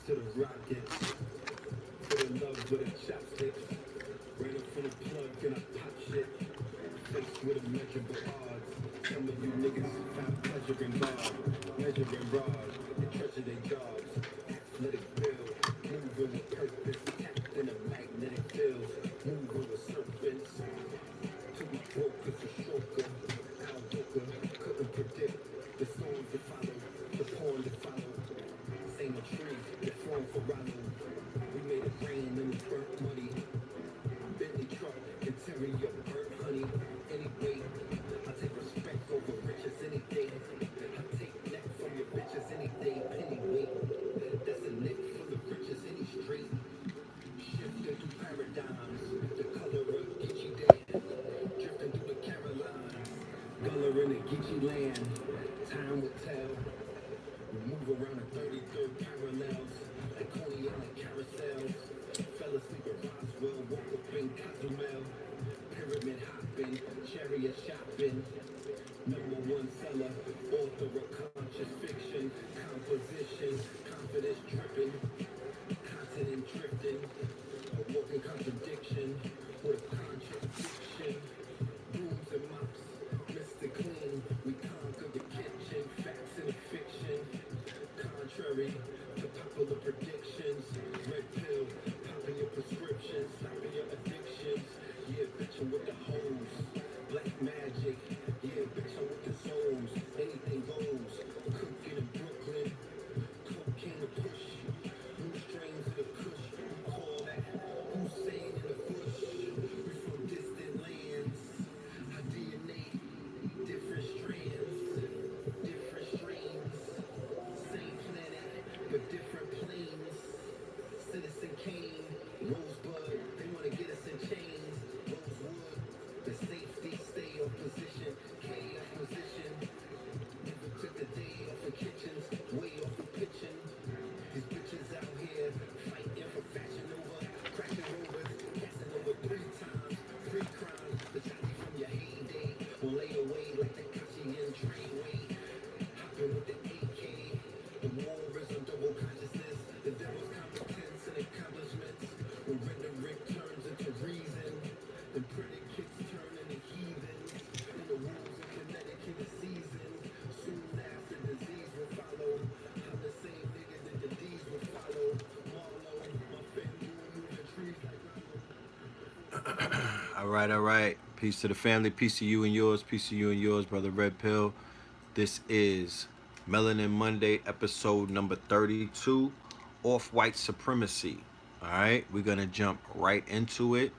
to the rockets, to the love with the chopsticks. Ran up for the plug and I pop shit. Faced with immeasurable odds. Some of you niggas found pleasure in God, measuring rod, and treasure their jobs. Athletic build, moving with purpose, tapped in a magnetic field, moving with serpents. To be broke is a stroker. Al Booker couldn't predict the storms to follow, the porn to follow. Same a tree, the throne for Ronald. We made it rain and it's burnt money. Bentley truck, interior burnt honey. Anyway, I take respect over riches any day. I take neck from your bitches any day. Penny weight, that's a neck full of riches any street. Shifting through paradigms, the color of Geechee Dan. Drifting through the Carolines, Gullah in the Geechee land. Time will tell. We move around the 33rd parallels, like Coney Island carousels. Fell asleep at Roswell, woke up in Cozumel. Pyramid hopping, chariot shopping. Number one seller, author of conscious fiction. Composition, confidence dripping. Continent drifting, a walking contradiction. With a contradiction. Brooms and mops, Mr. Clean. We conquer the kitchen, facts and fiction. Contrary to popular predictions, red pill, popping your prescriptions, stopping your addictions. Yeah, bitchin' with the hoes, black magic. Yeah, bitchin' with the souls, anything goes. Cooking in Brooklyn, cocaine to push. New strains of the kush, we call that Hussein in the bush. We from distant lands, our DNA, different strands, different strains. Same planet, but different planes. Citizen Kane, Rosebud, they wanna get us in chains. Rosewood, the safety, stay off position. K opposition, never took the day off the kitchens, way off the pitching. These bitches out here fighting for fashion over, crashing rovers, casting over 3 times, 3 crimes. The jockey from your heyday will lay away like the Kashi and Treyway. Hopping with the AK, the war is a double consciousness. The devil's competence and accomplishments. When rhetoric turns into reason, then predicates turn into heathens. And the wolves in kinetic in the season. Soon after disease will follow. I'm the same nigga that the D's will follow. Marlowe, my family moving trees like all right. Peace to the family, peace to you and yours, peace to you and yours, brother Red Pill. This is Melanin Monday, episode number 32, Off-White Supremacy. All right, we're going to jump right into it.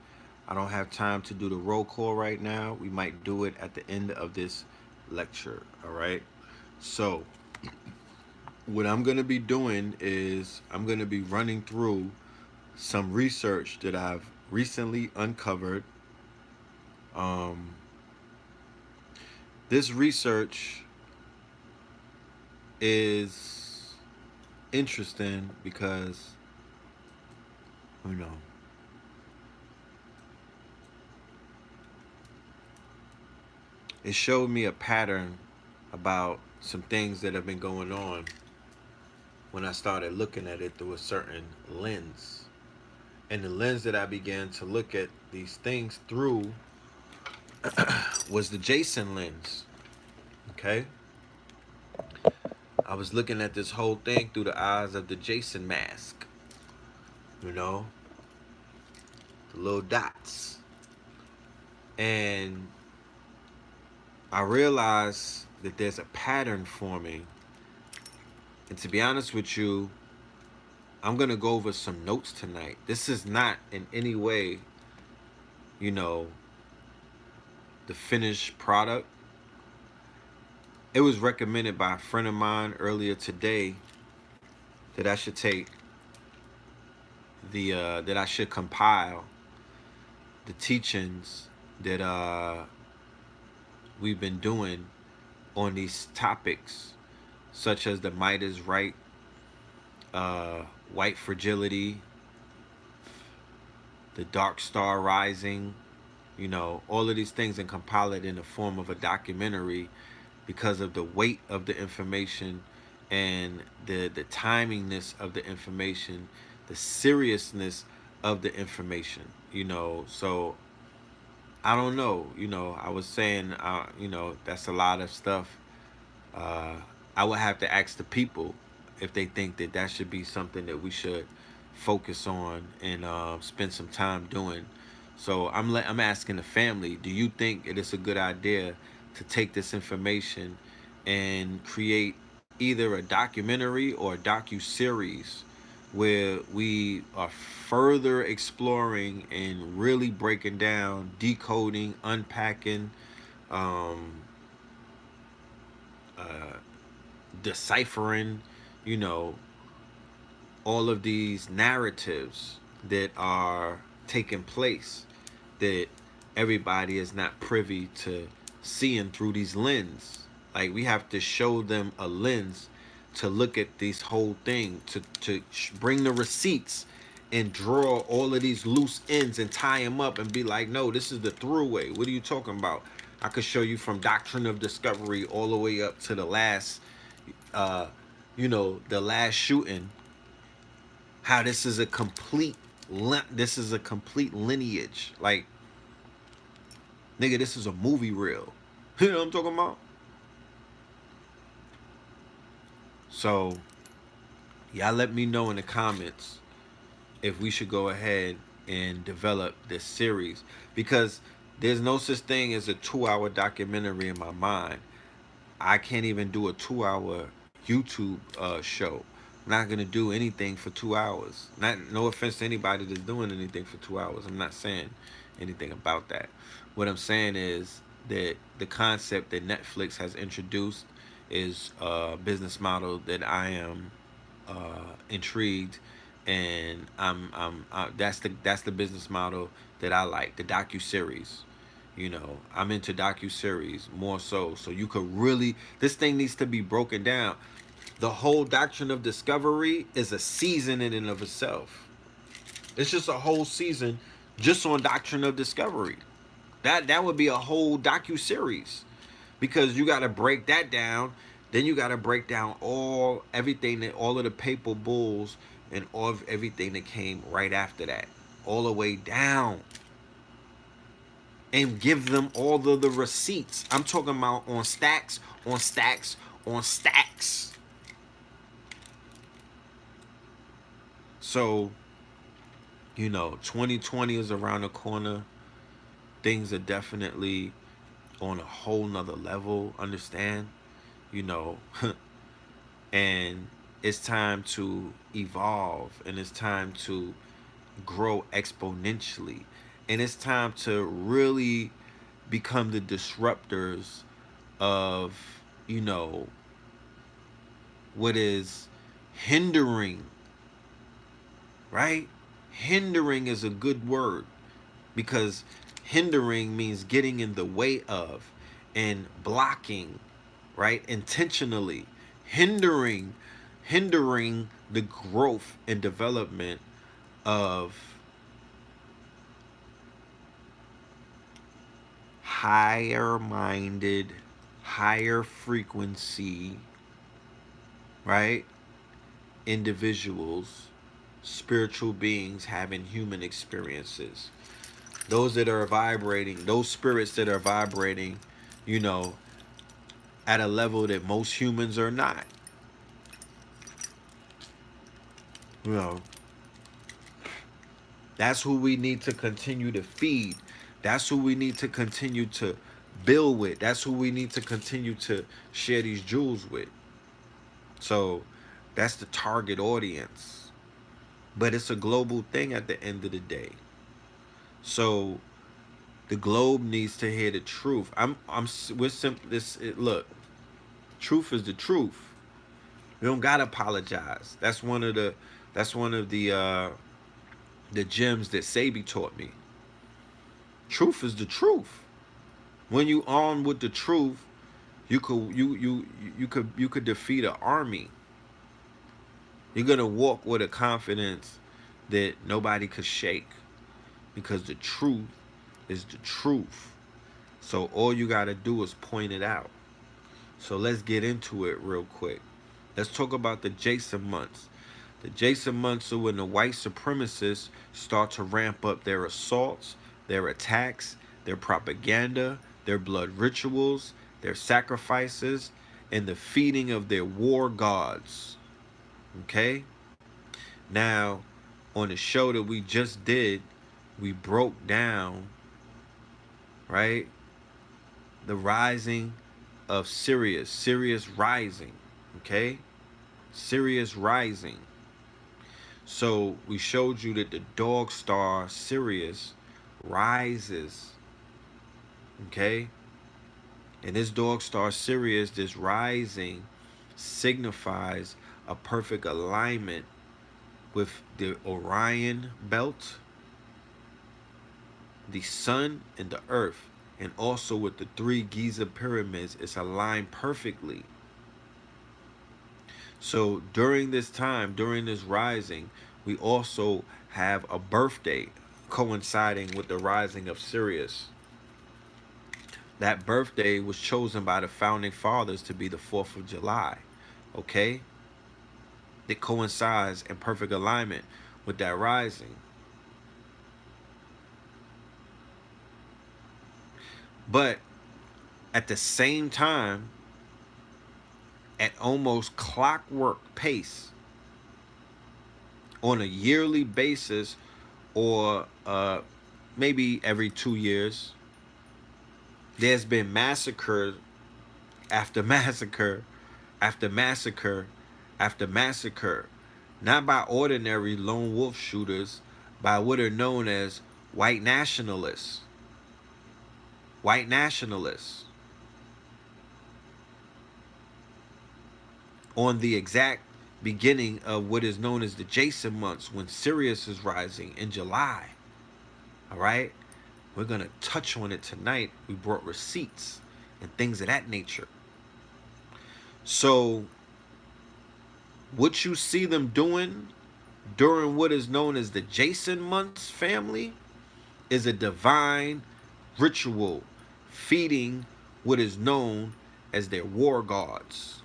I don't have time to do the roll call right now. We might do it at the end of this lecture, all right? So, what I'm going to be doing is I'm going to be running through some research that I've recently uncovered. This research is interesting because, you know, it showed me a pattern about some things that have been going on when I started looking at it through a certain lens. And the lens that I began to look at these things through was the Jason lens. Okay? I was looking at this whole thing through the eyes of the Jason mask. You know? The little dots. And I realized that there's a pattern forming. And to be honest with you, I'm going to go over some notes tonight. This is not in any way, you know, the finished product. It was recommended by a friend of mine earlier today that I should take that I should compile the teachings that we've been doing on these topics, such as the might is right, white fragility, the dark star rising, you know, all of these things, and compile it in the form of a documentary because of the weight of the information and the timingness of the information, the seriousness of the information. So I don't know. I was saying, that's a lot of stuff. Uh, I would have to ask the people if they think that that should be something that we should focus on and spend some time doing. So I'm asking the family, do you think it is a good idea to take this information and create either a documentary or a docu-series where we are further exploring and really breaking down, decoding, unpacking, um, uh, deciphering, you know, all of these narratives that are taking place that everybody is not privy to seeing through these lens. Like we have to show them a lens to look at this whole thing, to bring the receipts and draw all of these loose ends and tie them up and be like, no, this is the throughway. What are you talking about? I could show you from doctrine of discovery all the way up to the last, uh, the last shooting, how this is a complete lineage. Like, nigga, this is a movie reel. You know what I'm talking about? So y'all let me know in the comments if we should go ahead and develop this series, because there's no such thing as a 2-hour documentary in my mind. I can't even do a 2-hour YouTube show. I'm not gonna do anything for 2 hours. Not no offense to anybody that's doing anything for 2 hours. I'm not saying anything about that. What I'm saying is that the concept that Netflix has introduced is a business model that I am intrigued, and that's the business model that I like. The docu series. I'm into docu series more so. So you could really, this thing needs to be broken down. The whole doctrine of discovery is a season in and of itself. It's just a whole season just on doctrine of discovery. That would be a whole docu series, because you got to break that down. Then you got to break down all of the papal bulls and all of everything that came right after that, all the way down, and give them all of the receipts. I'm talking about on stacks, on stacks, on stacks. So, 2020 is around the corner. Things are definitely on a whole nother level, understand? You know, and it's time to evolve, and it's time to grow exponentially, and it's time to really become the disruptors of, you know, what is hindering, right? Hindering is a good word, because hindering means getting in the way of and blocking, right? Intentionally hindering the growth and development of higher minded, higher frequency, right? Individuals, spiritual beings having human experiences. Those that are vibrating, those spirits that are vibrating, you know, at a level that most humans are not. You know, that's who we need to continue to feed. That's who we need to continue to build with. That's who we need to continue to share these jewels with. So that's the target audience. But it's a global thing at the end of the day. So the globe needs to hear the truth. We're simply look. Truth is the truth. We don't gotta apologize. That's one of the gems that Sabi taught me. Truth is the truth. When you armed with the truth, you could defeat an army. You're gonna walk with a confidence that nobody could shake, because the truth is the truth. So all you gotta do is point it out. So let's get into it real quick. Let's talk about the Jason months. The Jason months are when the white supremacists start to ramp up their assaults, their attacks, their propaganda, their blood rituals, their sacrifices, and the feeding of their war gods. Okay? Now, on the show that we just did, we broke down, right, the rising of Sirius, Sirius rising, okay? Sirius rising. So we showed you that the dog star Sirius rises, okay? And this dog star Sirius, this rising, signifies a perfect alignment with the Orion belt, the sun, and the earth, and also with the three Giza pyramids. It's aligned perfectly. So during this time, during this rising, we also have a birthday coinciding with the rising of Sirius. That birthday was chosen by the founding fathers to be the 4th of July. Okay? It coincides in perfect alignment with that rising. But at the same time, at almost clockwork pace, on a yearly basis, or maybe every 2 years, there's been massacre after massacre after massacre after massacre, not by ordinary lone wolf shooters, by what are known as white nationalists. White nationalists. On the exact beginning of what is known as the Jason months, when Sirius is rising in July. All right? We're going to touch on it tonight. We brought receipts and things of that nature. So, what you see them doing during what is known as the Jason months, family, is a divine ritual feeding what is known as their war gods.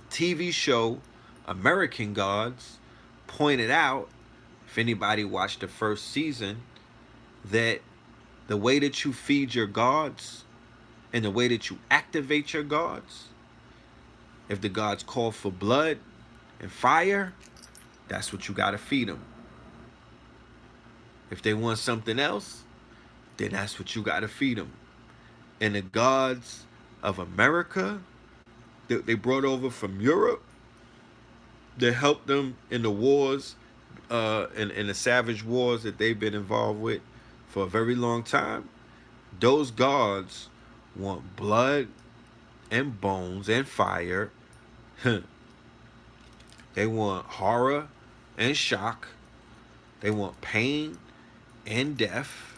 TV show American Gods pointed out, if anybody watched the first season, that the way that you feed your gods and the way that you activate your gods, if the gods call for blood and fire, that's what you got to feed them. If they want something else, then that's what you got to feed them. And the gods of America that they brought over from Europe, that helped them in the wars, in the savage wars that they've been involved with for a very long time, those gods want blood and bones and fire. They want horror and shock. They want pain and death.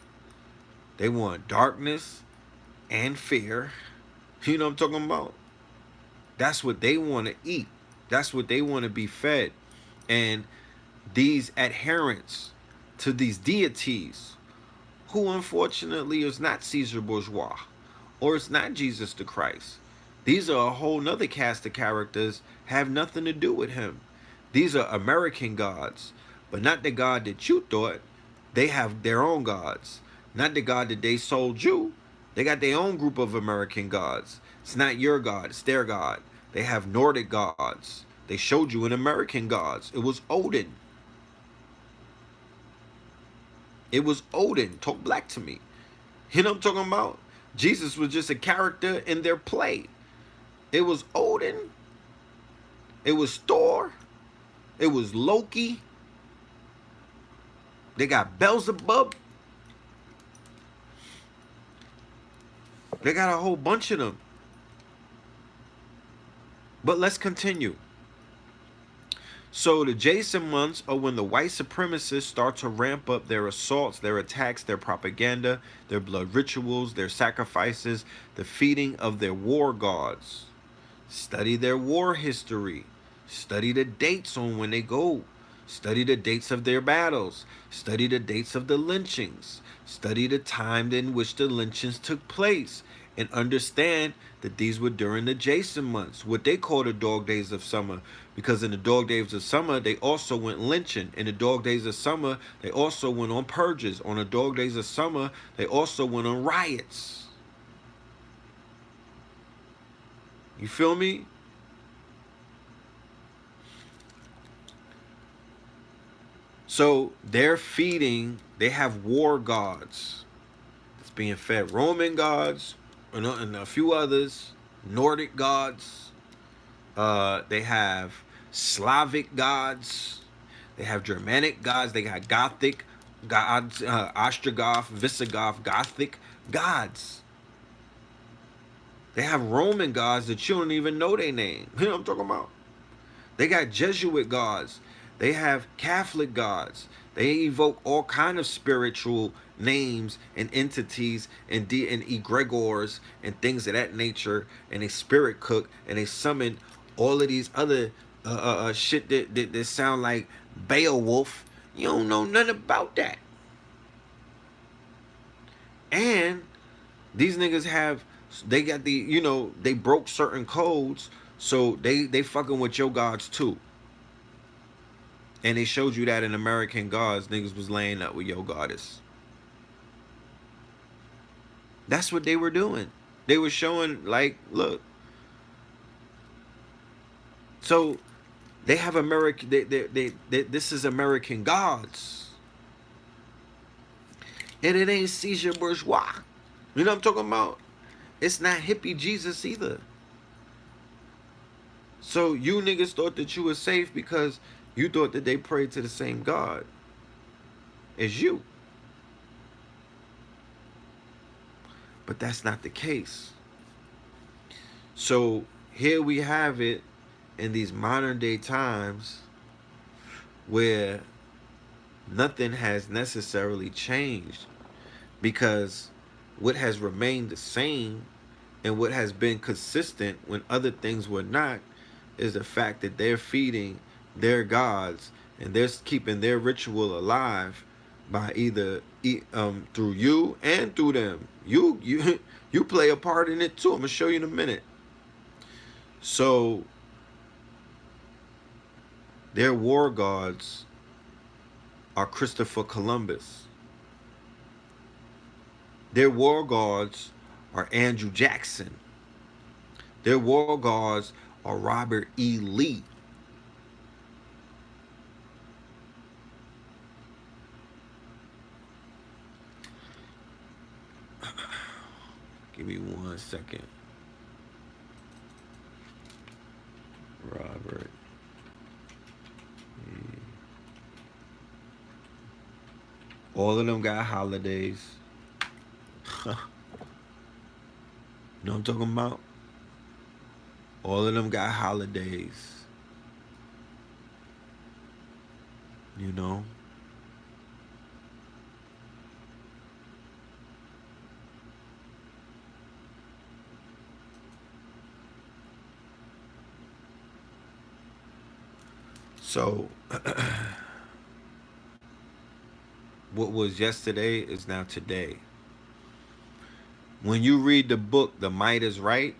They want darkness and fear. You know what I'm talking about? That's what they want to eat. That's what they want to be fed. And these adherents to these deities, who unfortunately is not Caesar Bourgeois, or it's not Jesus the Christ. These are a whole nother cast of characters, have nothing to do with him. These are American gods, but not the God that you thought. They have their own gods. Not the God that they sold you. They got their own group of American gods. It's not your God, it's their God. They have Nordic gods. They showed you an American gods. It was Odin. It was Odin. Talk black to me. You know what I'm talking about? Jesus was just a character in their play. It was Odin. It was Thor. It was Loki. They got Beelzebub. They got a whole bunch of them. But let's continue. So the Jason months are when the white supremacists start to ramp up their assaults, their attacks, their propaganda, their blood rituals, their sacrifices, the feeding of their war gods. Study their war history. Study the dates on when they go. Study the dates of their battles. Study the dates of the lynchings. Study the time in which the lynchings took place. and understand that these were during the Jason months, what they call the dog days of summer. Because in the dog days of summer, they also went lynching. In the dog days of summer, they also went on purges. On the dog days of summer, they also went on riots. You feel me? So they're feeding, they have war gods. It's being fed Roman gods and a few others, Nordic gods. They have Slavic gods. They have Germanic gods. They got Gothic gods, Ostrogoth, Visigoth, Gothic gods. They have Roman gods that you don't even know their name. You know what I'm talking about? They got Jesuit gods. They have Catholic gods. They evoke all kind of spiritual names and entities and egregores and things of that nature. And they spirit cook and they summon all of these other shit that sound like Beowulf. You don't know nothing about that. And these niggas have, they got the, you know, they broke certain codes, so they fucking with your gods too. And they showed you that in American Gods, niggas was laying up with your goddess. That's what they were doing. They were showing, like, look. So they have American, this is American Gods. And it ain't Caesar Bourgeois. You know what I'm talking about? It's not hippie Jesus either. So you niggas thought that you were safe because you thought that they prayed to the same God as you. But that's not the case. So here we have it in these modern day times where nothing has necessarily changed, because what has remained the same and what has been consistent when other things were not is the fact that they're feeding their gods and they're keeping their ritual alive by either through you and through them. You play a part in it too. I'm gonna show you in a minute. So their war gods are Christopher Columbus. Their war gods are Andrew Jackson. Their war gods are Robert E. Lee. Give me 1 second. Robert E. All of them got holidays. You know what I'm talking about? All of them got holidays. You know? So, what was yesterday is now today. When you read the book, The Might is Right,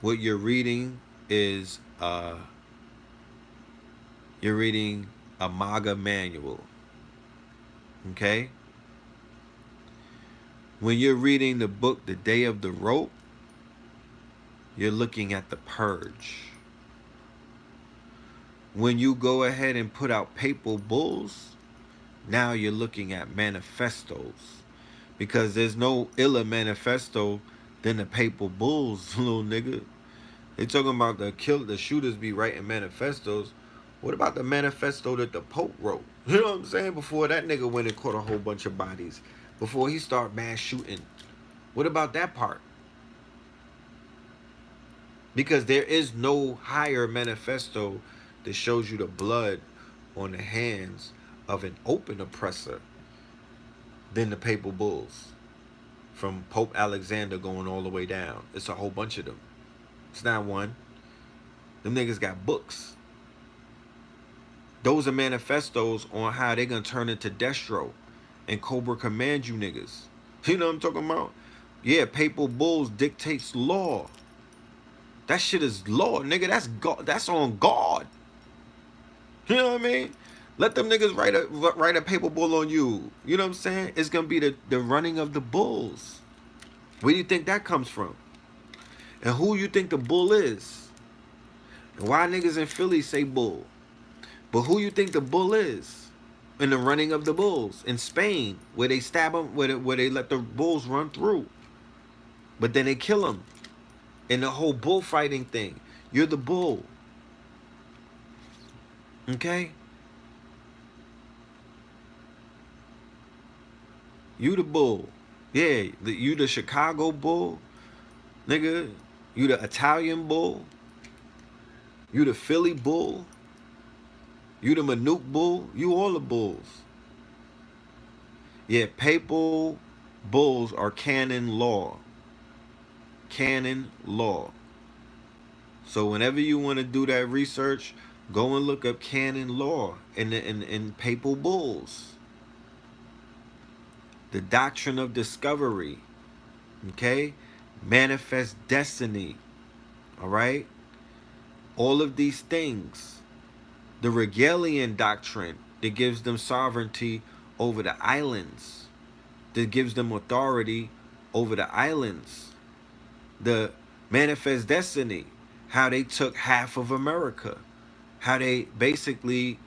what you're reading is you're reading a MAGA manual. Okay? When you're reading the book The Day of the Rope, you're looking at the purge. When you go ahead and put out papal bulls, now you're looking at manifestos. Because there's no iller manifesto than the papal bulls, little nigga. They talking about the shooters be writing manifestos. What about the manifesto that the Pope wrote? You know what I'm saying? Before that nigga went and caught a whole bunch of bodies. Before he started mass shooting. What about that part? Because there is no higher manifesto that shows you the blood on the hands of an open oppressor than the papal bulls. From Pope Alexander going all the way down. It's a whole bunch of them. It's not one. Them niggas got books. Those are manifestos on how they gonna turn into Destro and Cobra Command you niggas. You know what I'm talking about? Yeah, papal bulls dictates law. That shit is law, nigga. That's God. That's on God. You know what I mean? Let them niggas write a paper bull on you. You know what I'm saying? It's gonna be the running of the bulls. Where do you think that comes from? And who you think the bull is? And why niggas in Philly say bull? But who you think the bull is? In the running of the bulls in Spain, where they stab them, where they let the bulls run through, but then they kill them. In the whole bullfighting thing, you're the bull. Okay? You the bull. Yeah, you the Chicago bull, nigga. You the Italian bull. You the Philly bull. You the Manute bull. You all the bulls. Yeah, papal bulls are canon law. Canon law. So whenever you want to do that research, go and look up canon law in papal bulls. The doctrine of discovery. Okay? Manifest destiny. All right? All of these things. The Regalian doctrine that gives them sovereignty over the islands, that gives them authority over the islands. The manifest destiny, how they took half of America, how they basically,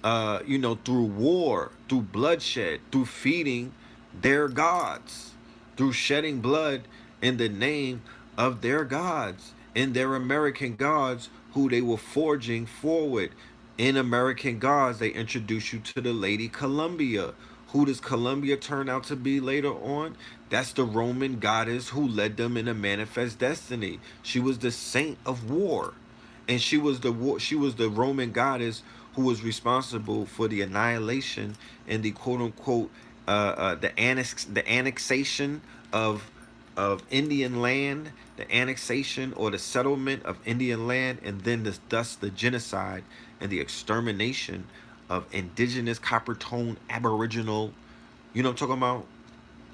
through war, through bloodshed, through feeding their gods, through shedding blood in the name of their gods, in their American gods who they were forging forward. In American gods, they introduce you to the Lady Columbia. Who does Columbia turn out to be later on? That's the Roman goddess who led them in a manifest destiny. She was the saint of war, and she was the Roman goddess who was responsible for the annihilation and the quote unquote the annexation of Indian land, the annexation or the settlement of Indian land, and then thus the genocide and the extermination of indigenous copper tone aboriginal, you know what I'm talking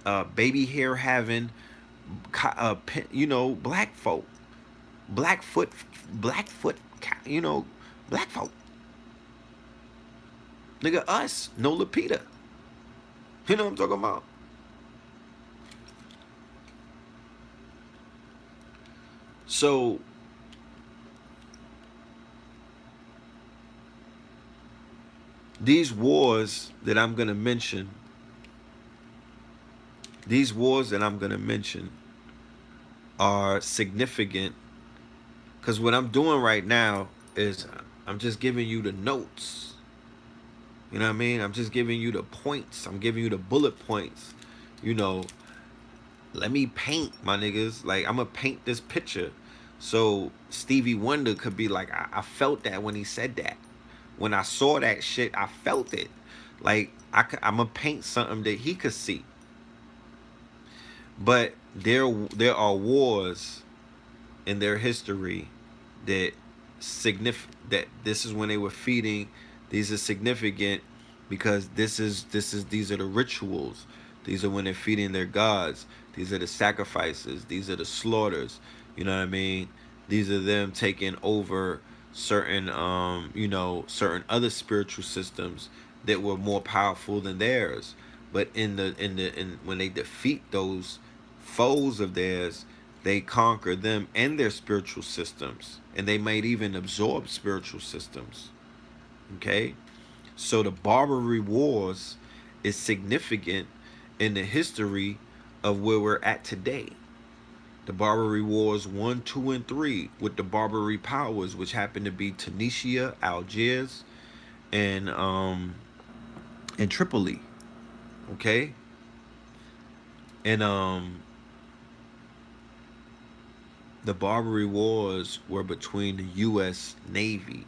about, baby hair having, black folk, blackfoot, blackfoot, black folk, nigga, us, no Lapita, you know what I'm talking about. So these wars that I'm gonna mention, are significant because what I'm doing right now is I'm just giving you the notes. You know what I mean? I'm just giving you the points. I'm giving you the bullet points. You know, let me paint, my niggas. Like, I'm gonna paint this picture. So Stevie Wonder could be like, I felt that when he said that. When I saw that shit, I felt it. Like, I'm gonna paint something that he could see. But there are wars in their history that that this is when they were feeding. These are significant because these are the rituals. These are when they're feeding their gods. These are the sacrifices. These are the slaughters. You know what I mean? These are them taking over certain certain other spiritual systems that were more powerful than theirs. But in when they defeat those foes of theirs, they conquer them and their spiritual systems, and they might even absorb spiritual systems. Okay, so the Barbary Wars is significant in the history of where we're at today. The Barbary Wars 1, 2, and 3 with the Barbary powers, which happened to be Tunisia, Algiers, and Tripoli. Okay, and the Barbary Wars were between the U.S. Navy,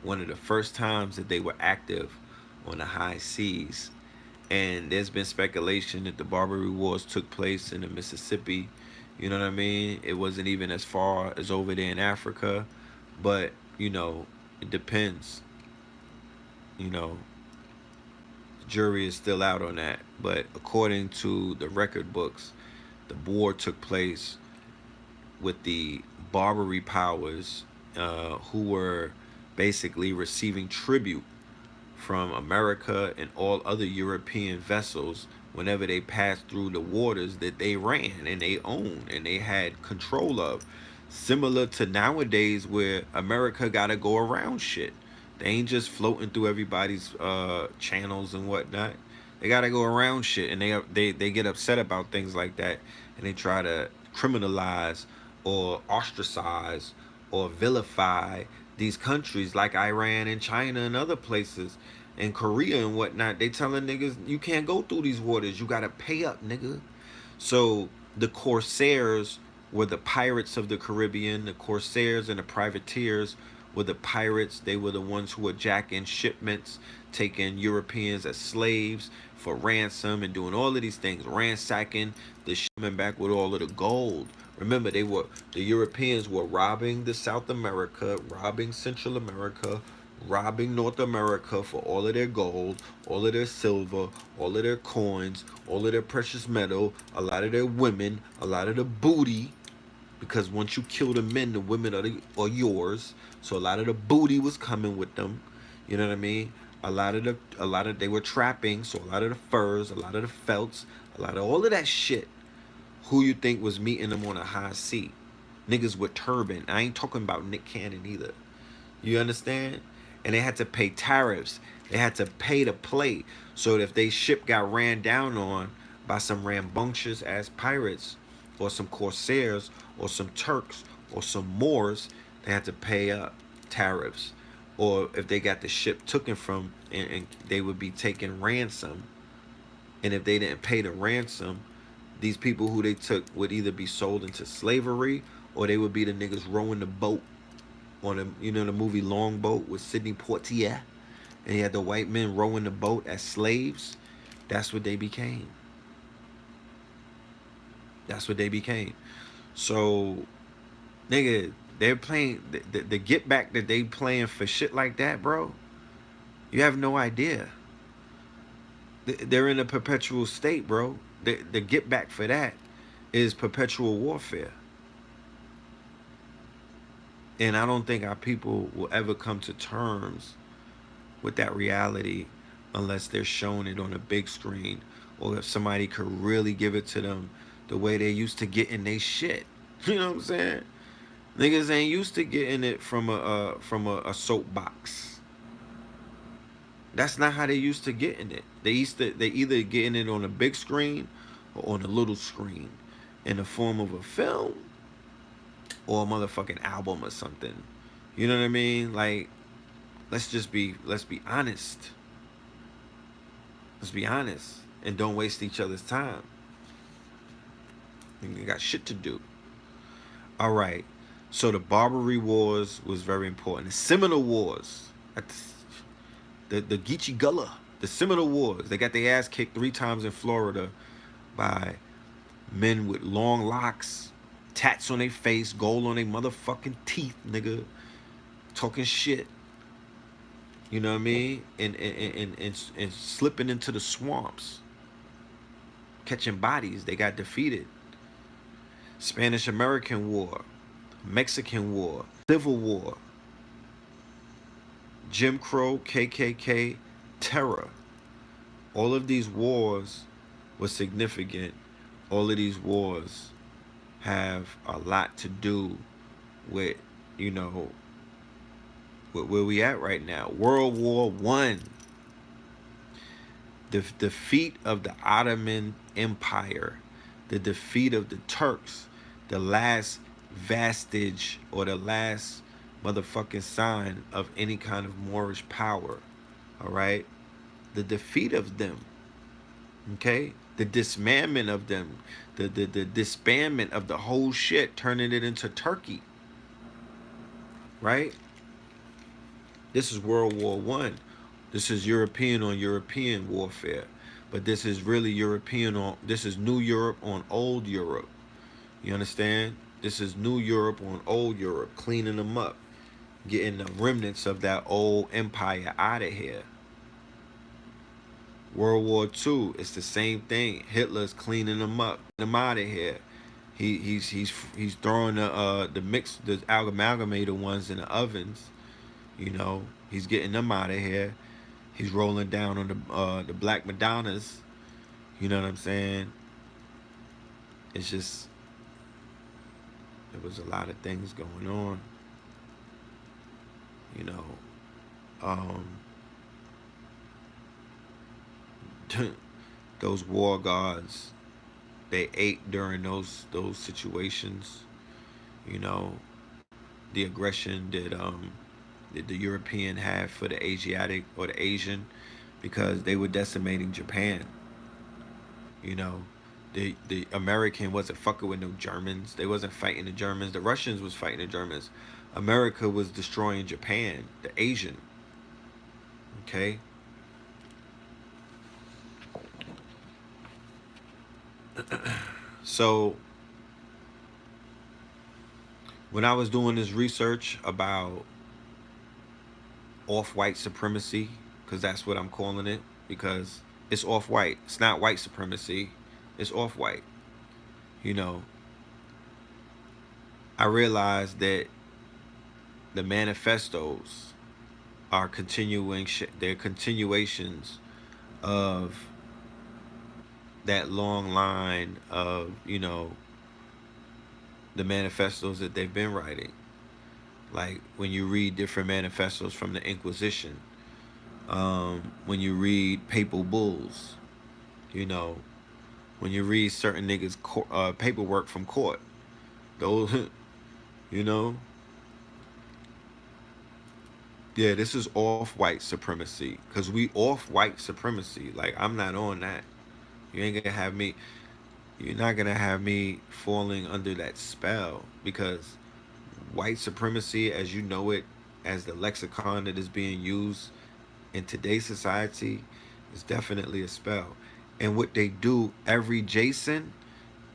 one of the first times that they were active on the high seas. And there's been speculation that the Barbary Wars took place in the Mississippi. You know what I mean? It wasn't even as far as over there in Africa. But, it depends. The jury is still out on that. But according to the record books, The war took place with the Barbary powers, who were basically receiving tribute from America and all other European vessels whenever they passed through the waters that they ran and they owned and they had control of. Similar to nowadays where America got to go around shit. They ain't just floating through everybody's channels and whatnot. They got to go around shit, and they get upset about things like that, and they try to criminalize or ostracize or vilify these countries like Iran and China and other places and Korea and whatnot. They telling niggas you can't go through these waters. You gotta pay up, nigga. So the Corsairs were the pirates of the Caribbean. The Corsairs and the privateers were the pirates. They were the ones who were jacking shipments, taking Europeans as slaves for ransom and doing all of these things, ransacking the shipment back with all of the gold. Remember, the Europeans were robbing the South America, robbing Central America, robbing North America for all of their gold, all of their silver, all of their coins, all of their precious metal, a lot of their women, a lot of the booty. Because once you kill the men, the women are yours. So a lot of the booty was coming with them. You know what I mean? A lot of they were trapping. So a lot of the furs, a lot of the felts, a lot of all of that shit. Who you think was meeting them on a high seat? Niggas with turban. I ain't talking about Nick Cannon either. You understand? And they had to pay tariffs. They had to pay to play. So if they ship got ran down on by some rambunctious ass pirates or some corsairs or some Turks or some Moors, they had to pay up tariffs. Or if they got the ship taken from, and they would be taking ransom. And if they didn't pay the ransom, these people who they took would either be sold into slavery or they would be the niggas rowing the boat on the movie Longboat with Sidney Poitier, and he had the white men rowing the boat as slaves. That's what they became. That's what they became. So, nigga, they're playing the get back that they playing for shit like that, bro. You have no idea. They're in a perpetual state, bro. The get back for that is perpetual warfare. And I don't think our people will ever come to terms with that reality unless they're shown it on a big screen, or if somebody could really give it to them the way they used to getting they shit. You know what I'm saying? Niggas ain't used to getting it from a soapbox. That's not how they used to getting it. They either getting it on a big screen or on a little screen in the form of a film or a motherfucking album or something. You know what I mean? Like, let's be honest. Let's be honest and don't waste each other's time. You got shit to do. All right. So the Barbary Wars was very important. The Seminole Wars, the Geechee Gullah, the Seminole Wars. They got their ass kicked 3 times in Florida by men with long locks, tats on their face, gold on their motherfucking teeth, nigga, talking shit. You know what I mean? And slipping into the swamps, catching bodies. They got defeated. Spanish-American War, Mexican War, Civil War, Jim Crow, KKK, terror. All of these wars were significant. All of these wars have a lot to do with, you know, where we at right now. World War I. The defeat of the Ottoman Empire. The defeat of the Turks. The last vestige or the last motherfucking sign of any kind of Moorish power. All right? The defeat of them. Okay? The dismantlement of them. The disbandment of the whole shit, turning it into Turkey. Right? This is World War I. This is European on European warfare. But this is really this is New Europe on old Europe. You understand? This is New Europe on old Europe, cleaning them up, getting the remnants of that old empire out of here. World War II, it's the same thing. Hitler's cleaning them up, them out of here. He's throwing the amalgamated ones in the ovens. You know, he's getting them out of here. He's rolling down on the Black Madonnas. You know what I'm saying? It's just there was a lot of things going on. You know, um, those war gods, they ate during those situations. You know, the aggression that the European had for the Asiatic or the Asian, because they were decimating Japan. You know, the American wasn't fucking with no Germans. They wasn't fighting the Germans. The Russians was fighting the Germans. America was destroying Japan, the Asian. Okay. So when I was doing this research about off-white supremacy, because that's what I'm calling it, because it's off-white. It's not white supremacy. It's off-white. You know, I realized that the manifestos are they're continuations of that long line of, you know, the manifestos that they've been writing. Like when you read different manifestos from the Inquisition, when you read papal bulls, you know, when you read certain niggas' paperwork from court, those, you know, yeah, this is off-white supremacy, because we off-white supremacy. Like, I'm not on that. You ain't gonna have me. You're not gonna have me falling under that spell, because white supremacy, as you know it, as the lexicon that is being used in today's society, is definitely a spell. And what they do every Jason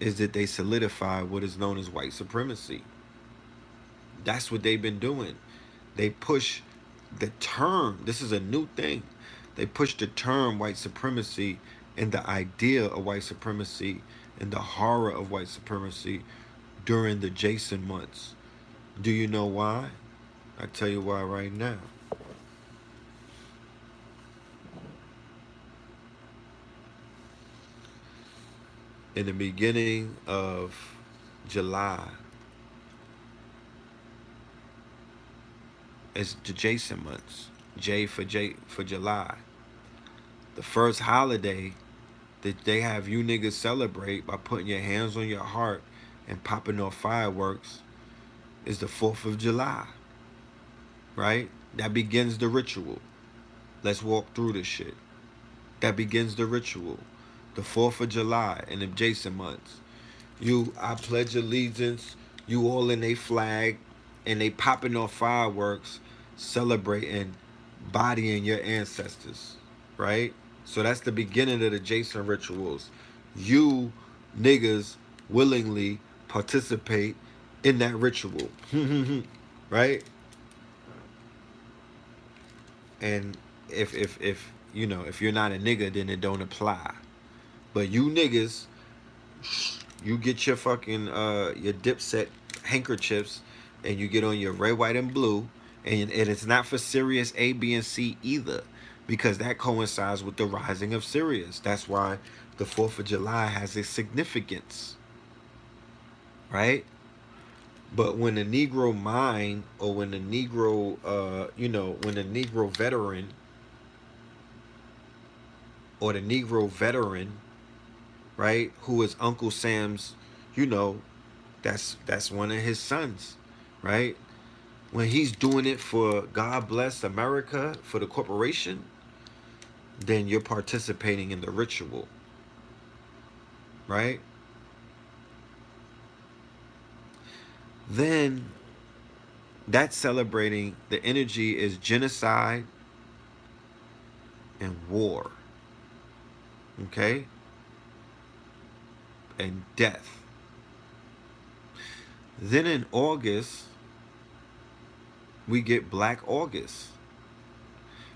is that they solidify what is known as white supremacy. That's what they've been doing. They push the term, this is a new thing. They push the term white supremacy and the idea of white supremacy and the horror of white supremacy during the Jason months. Do you know why? I tell you why right now. In the beginning of July, it's the Jason months. J for July. The first holiday that they have you niggas celebrate by putting your hands on your heart and popping off fireworks is the 4th of July. Right? That begins the ritual. Let's walk through this shit. That begins the ritual. The 4th of July in the Jason months. I pledge allegiance, you all in a flag, and they popping off fireworks, celebrating, bodying your ancestors, right? So that's the beginning of the Jason rituals. You niggas willingly participate in that ritual, right? And if you know, if you're not a nigga, then it don't apply. But you niggas, you get your fucking your Dipset handkerchiefs, and you get on your red, white, and blue, and it's not for Sirius A, B, and C either, because that coincides with the rising of Sirius. That's why the 4th of July has a significance, right? But when the Negro mind, or when the Negro, when the Negro veteran, or the Negro veteran, right, who is Uncle Sam's, you know, that's one of his sons, right? When he's doing it for God Bless America, for the corporation, then you're participating in the ritual, right? Then that's celebrating, the energy is genocide and war, okay? And death. Then in August, we get Black August.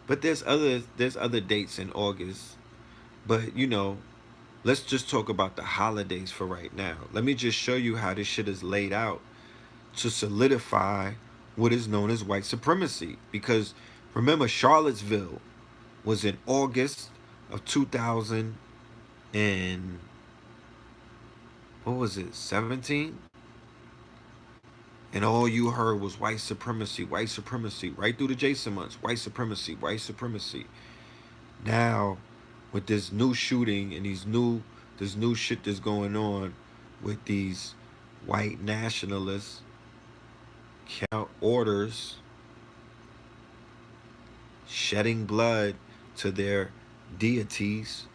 But there's other dates in August. But you know, let's just talk about the holidays for right now. Let me just show you how this shit is laid out to solidify what is known as white supremacy. Because remember, Charlottesville was in August of 2000 and what was it, 17? And all you heard was white supremacy, right through the Jason months, white supremacy, white supremacy. Now, with this new shooting and this new shit that's going on with these white nationalists, count orders, shedding blood to their deities,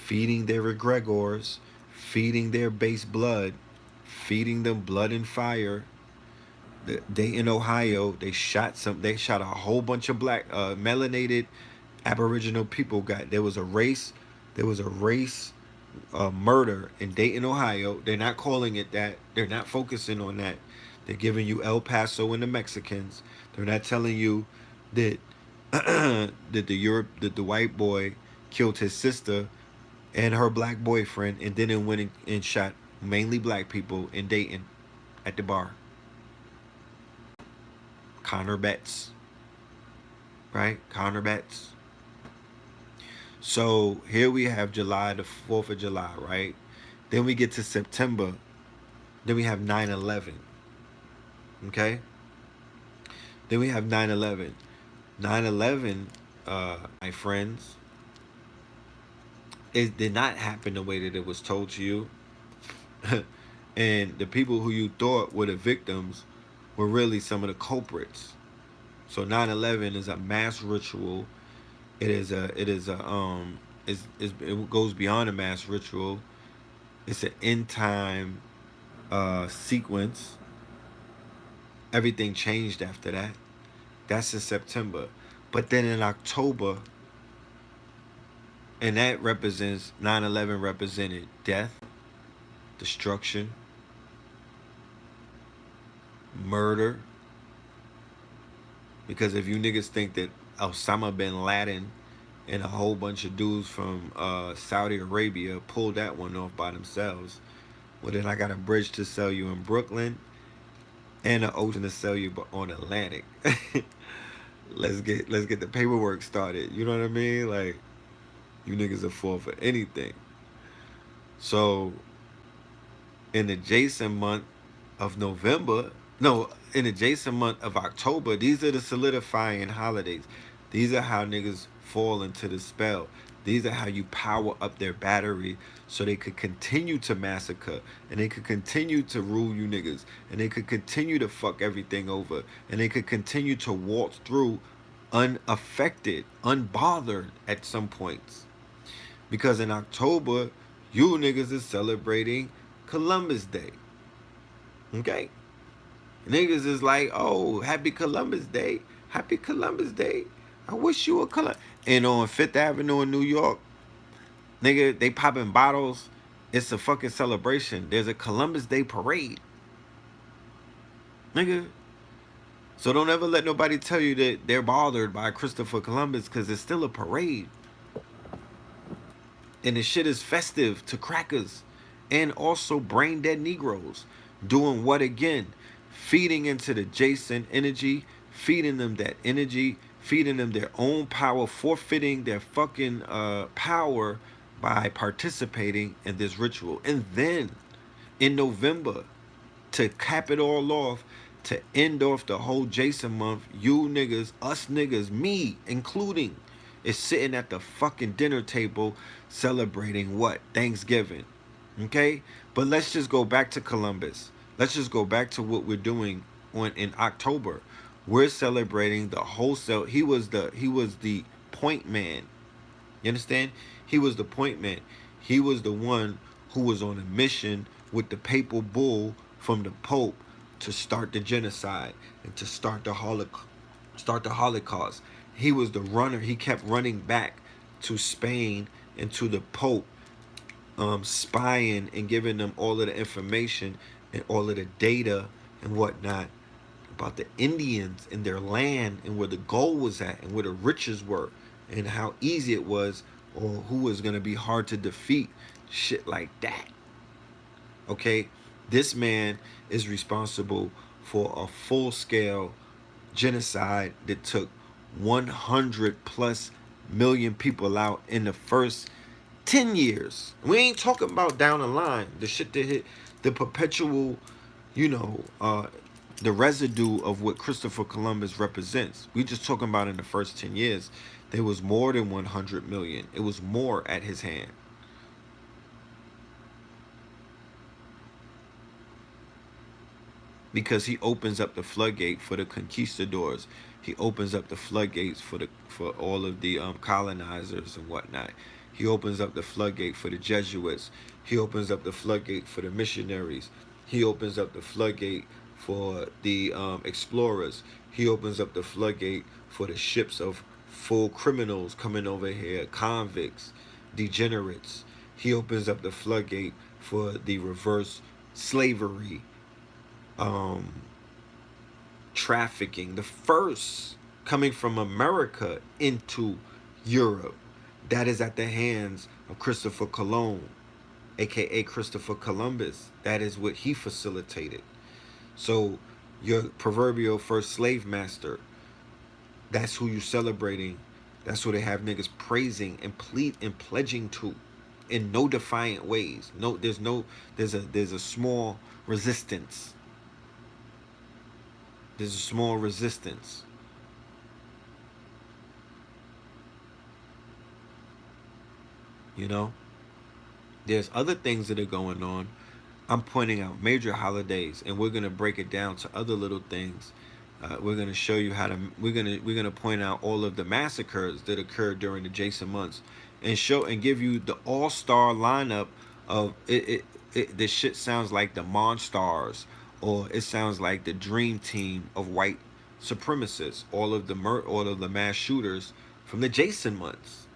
feeding their egregores, feeding their base blood, feeding them blood and fire. They in Ohio, they shot a whole bunch of black melanated Aboriginal people. There was a race murder in Dayton, Ohio. They're not calling it that. They're not focusing on that. They're giving you El Paso and the Mexicans. They're not telling you that that the white boy killed his sister and her black boyfriend, and then it went and shot mainly black people in Dayton at the bar. Connor Betts, right? Connor Betts. So here we have July, the 4th of July, right? Then we get to September. Then we have 9/11. Okay? Then we have 9/11. 9/11, my friends, it did not happen the way that it was told to you. And the people who you thought were the victims were really some of the culprits. So 9/11 is a mass ritual. It goes beyond a mass ritual. It's an end time sequence. Everything changed after that. That's in September. But then in October, and that represents 9/11 represented death, destruction, murder. Because if you niggas think that Osama bin Laden and a whole bunch of dudes from Saudi Arabia pulled that one off by themselves, well then I got a bridge to sell you in Brooklyn and an ocean to sell you on Atlantic. let's get the paperwork started. You know what I mean? Like, you niggas are fall for anything. So in the Jason month of November, no, in the Jason month of October, these are the solidifying holidays. These are how niggas fall into the spell. These are how you power up their battery so they could continue to massacre, and they could continue to rule you niggas, and they could continue to fuck everything over, and they could continue to waltz through unaffected, unbothered at some points. Because in October, you niggas is celebrating Columbus Day. Okay? Niggas is like, oh, happy Columbus Day. Happy Columbus Day. I wish you were Columbus. And on 5th Avenue in New York, nigga, they popping bottles. It's a fucking celebration. There's a Columbus Day parade. Nigga. So don't ever let nobody tell you that they're bothered by Christopher Columbus, because it's still a parade. And the shit is festive to crackers. And also brain dead Negroes. Doing what again? Feeding into the Jason energy, feeding them that energy, feeding them their own power, forfeiting their fucking power by participating in this ritual. And then in November, to cap it all off, to end off the whole Jason month, you niggas, us niggas, me including, is sitting at the fucking dinner table celebrating what? Thanksgiving. Okay? But let's just go back to Columbus. Let's just go back to what we're doing in October. We're celebrating the wholesale. He was the point man. You understand? He was the point man. He was the one who was on a mission with the papal bull from the Pope to start the genocide and to start the Holocaust. He was the runner. He kept running back to Spain and to the Pope, spying and giving them all of the information and all of the data and whatnot about the Indians and their land and where the gold was at and where the riches were and how easy it was or who is going to be hard to defeat. Shit like that. Okay? This man is responsible for a full scale genocide that took 100 plus million people out in the first 10 years. We ain't talking about down the line. The shit that hit the perpetual, you know, the residue of what Christopher Columbus represents. We just talking about in the first 10 years. There was more than 100 million. It was more at his hand. Because he opens up the floodgate for the conquistadors. He opens up the floodgates for all of the colonizers and whatnot. He opens up the floodgate for the Jesuits. He opens up the floodgate for the missionaries. He opens up the floodgate for the explorers. He opens up the floodgate for the ships of full criminals coming over here, convicts, degenerates. He opens up the floodgate for the reverse slavery, trafficking, the first coming from America into Europe. That is at the hands of Christopher Cologne, aka Christopher Columbus. That is what he facilitated. So your proverbial first slave master, that's who you celebrating. That's who they have niggas praising and pledging to in no defiant ways. No, there's a small resistance. There's a small resistance. You know? There's other things that are going on. I'm pointing out major holidays, and we're gonna break it down to other little things. We're gonna show you how to. We're gonna point out all of the massacres that occurred during the Jason months, and show and give you the all-star lineup of it. This shit sounds like the Monstars, or it sounds like the dream team of white supremacists. All of the mass shooters from the Jason months.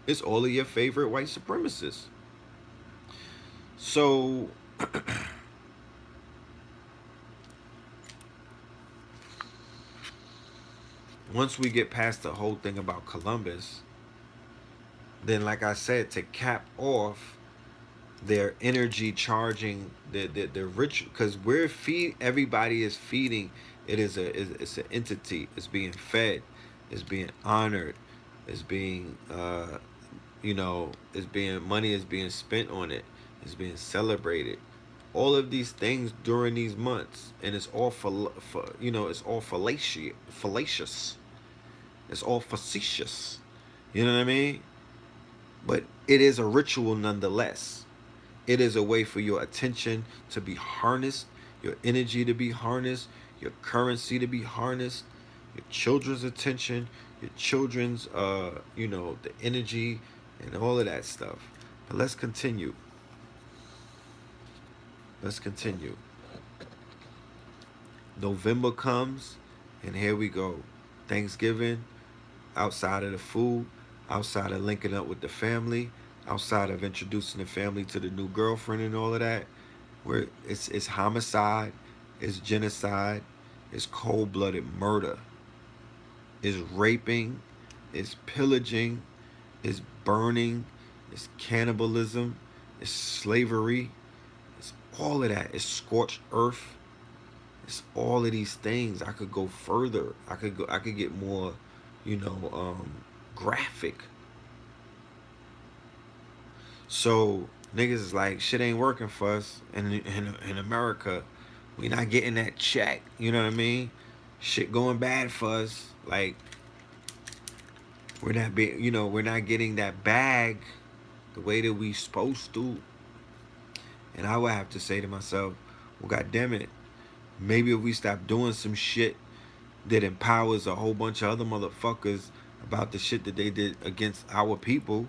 It's all of your favorite white supremacists. So once we get past the whole thing about Columbus, then like I said, to cap off their energy charging the ritual, because everybody is feeding. It's an entity. It's being fed. It's being honored. It's being money is being spent on it. It's being celebrated. All of these things during these months, and it's all it's all fallacious. It's all facetious. You know what I mean? But it is a ritual nonetheless. It is a way for your attention to be harnessed, your energy to be harnessed, your currency to be harnessed, your children's attention, your children's the energy and all of that stuff. But let's continue. Let's continue. November comes, and here we go. Thanksgiving, outside of the food, outside of linking up with the family, outside of introducing the family to the new girlfriend and all of that, where it's homicide, it's genocide, it's cold-blooded murder, it's raping, it's pillaging, it's burning, it's cannibalism, it's slavery, it's all of that. It's scorched earth. It's all of these things. I could go further. I could get more, graphic. So niggas is like, shit ain't working for us in America. We not getting that check. You know what I mean? Shit going bad for us. Like, we're not getting that bag the way that we supposed to. And I would have to say to myself, well, God damn it, maybe if we stop doing some shit that empowers a whole bunch of other motherfuckers about the shit that they did against our people,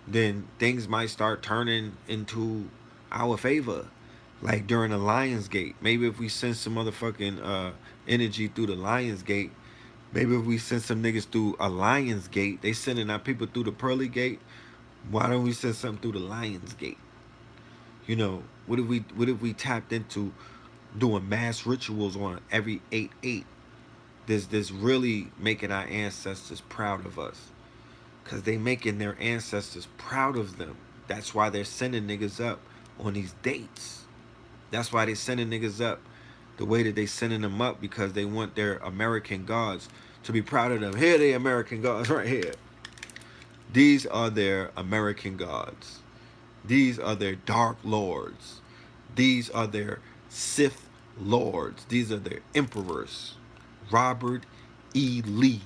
then things might start turning into our favor. Like during the Lionsgate. Maybe if we send some motherfucking energy through the Lionsgate, maybe if we send some niggas through a Lionsgate, they sending our people through the Pearly Gate. Why don't we send something through the Lionsgate? What if we tapped into doing mass rituals on every 8/8? This really making our ancestors proud of us. Because they making their ancestors proud of them. That's why they're sending niggas up on these dates. That's why they sending niggas up the way that they sending them up, because they want their American gods to be proud of them. Here they American gods right here. These are their American gods. These are their dark lords. These are their Sith lords. These are their emperors. Robert E. Lee,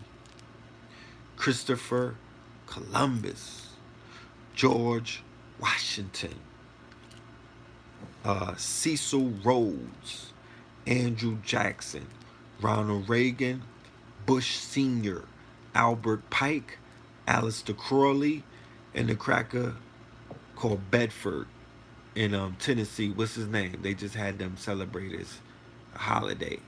Christopher Columbus, George Washington, Cecil Rhodes, Andrew Jackson, Ronald Reagan, Bush Sr., Albert Pike, Aleister Crowley, and the cracker called Bedford in Tennessee. What's his name? They just had them celebrate his holiday.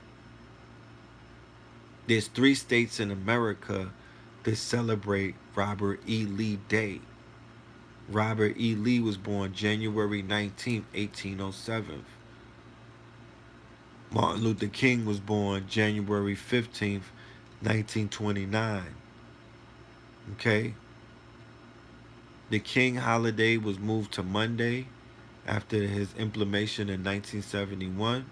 There's 3 states in America that celebrate Robert E. Lee Day. Robert E. Lee was born January 19th, 1807. Martin Luther King was born January 15th, 1929. Okay? The King holiday was moved to Monday after his implementation in 1971.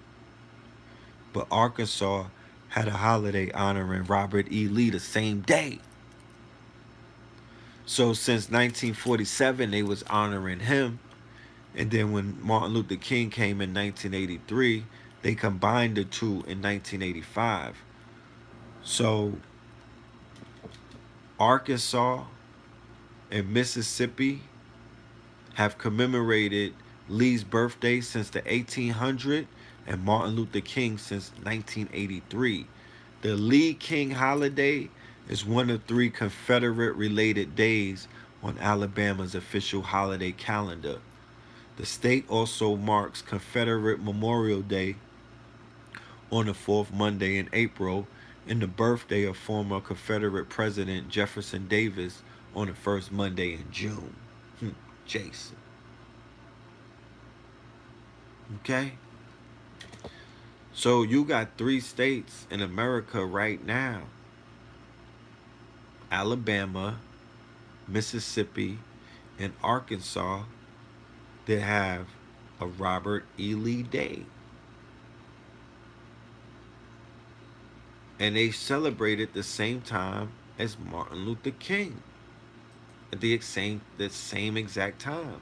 But Arkansas had a holiday honoring Robert E. Lee the same day. So since 1947, they was honoring him. And then when Martin Luther King came in 1983, they combined the two in 1985. So Arkansas and Mississippi have commemorated Lee's birthday since the 1800s and Martin Luther King since 1983. The Lee King holiday is one of 3 Confederate-related days on Alabama's official holiday calendar. The state also marks Confederate Memorial Day on the 4th Monday in April and the birthday of former Confederate President Jefferson Davis on the 1st Monday in June. Jason. Okay? So you got 3 states in America right now: Alabama, Mississippi, and Arkansas that have a Robert E. Lee Day. And they celebrate it the same time as Martin Luther King. At the same exact time.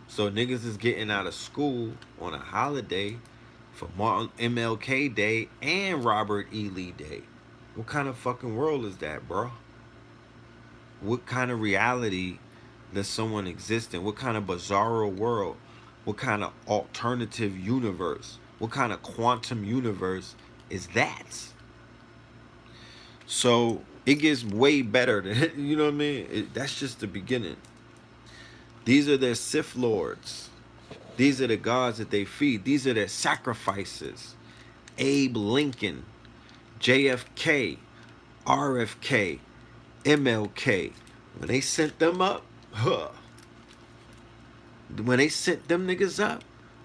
So niggas is getting out of school on a holiday for Martin MLK Day and Robert E. Lee Day. What kind of fucking world is that, bro? What kind of reality does someone exist in? What kind of bizarro world? What kind of alternative universe? What kind of quantum universe is that? So it gets way better than, you know what I mean? That's just the beginning. These are their Sith lords. These are the gods that they feed. These are their sacrifices. Abe Lincoln, JFK, RFK, MLK. When they sent them up, when they sent them niggas up,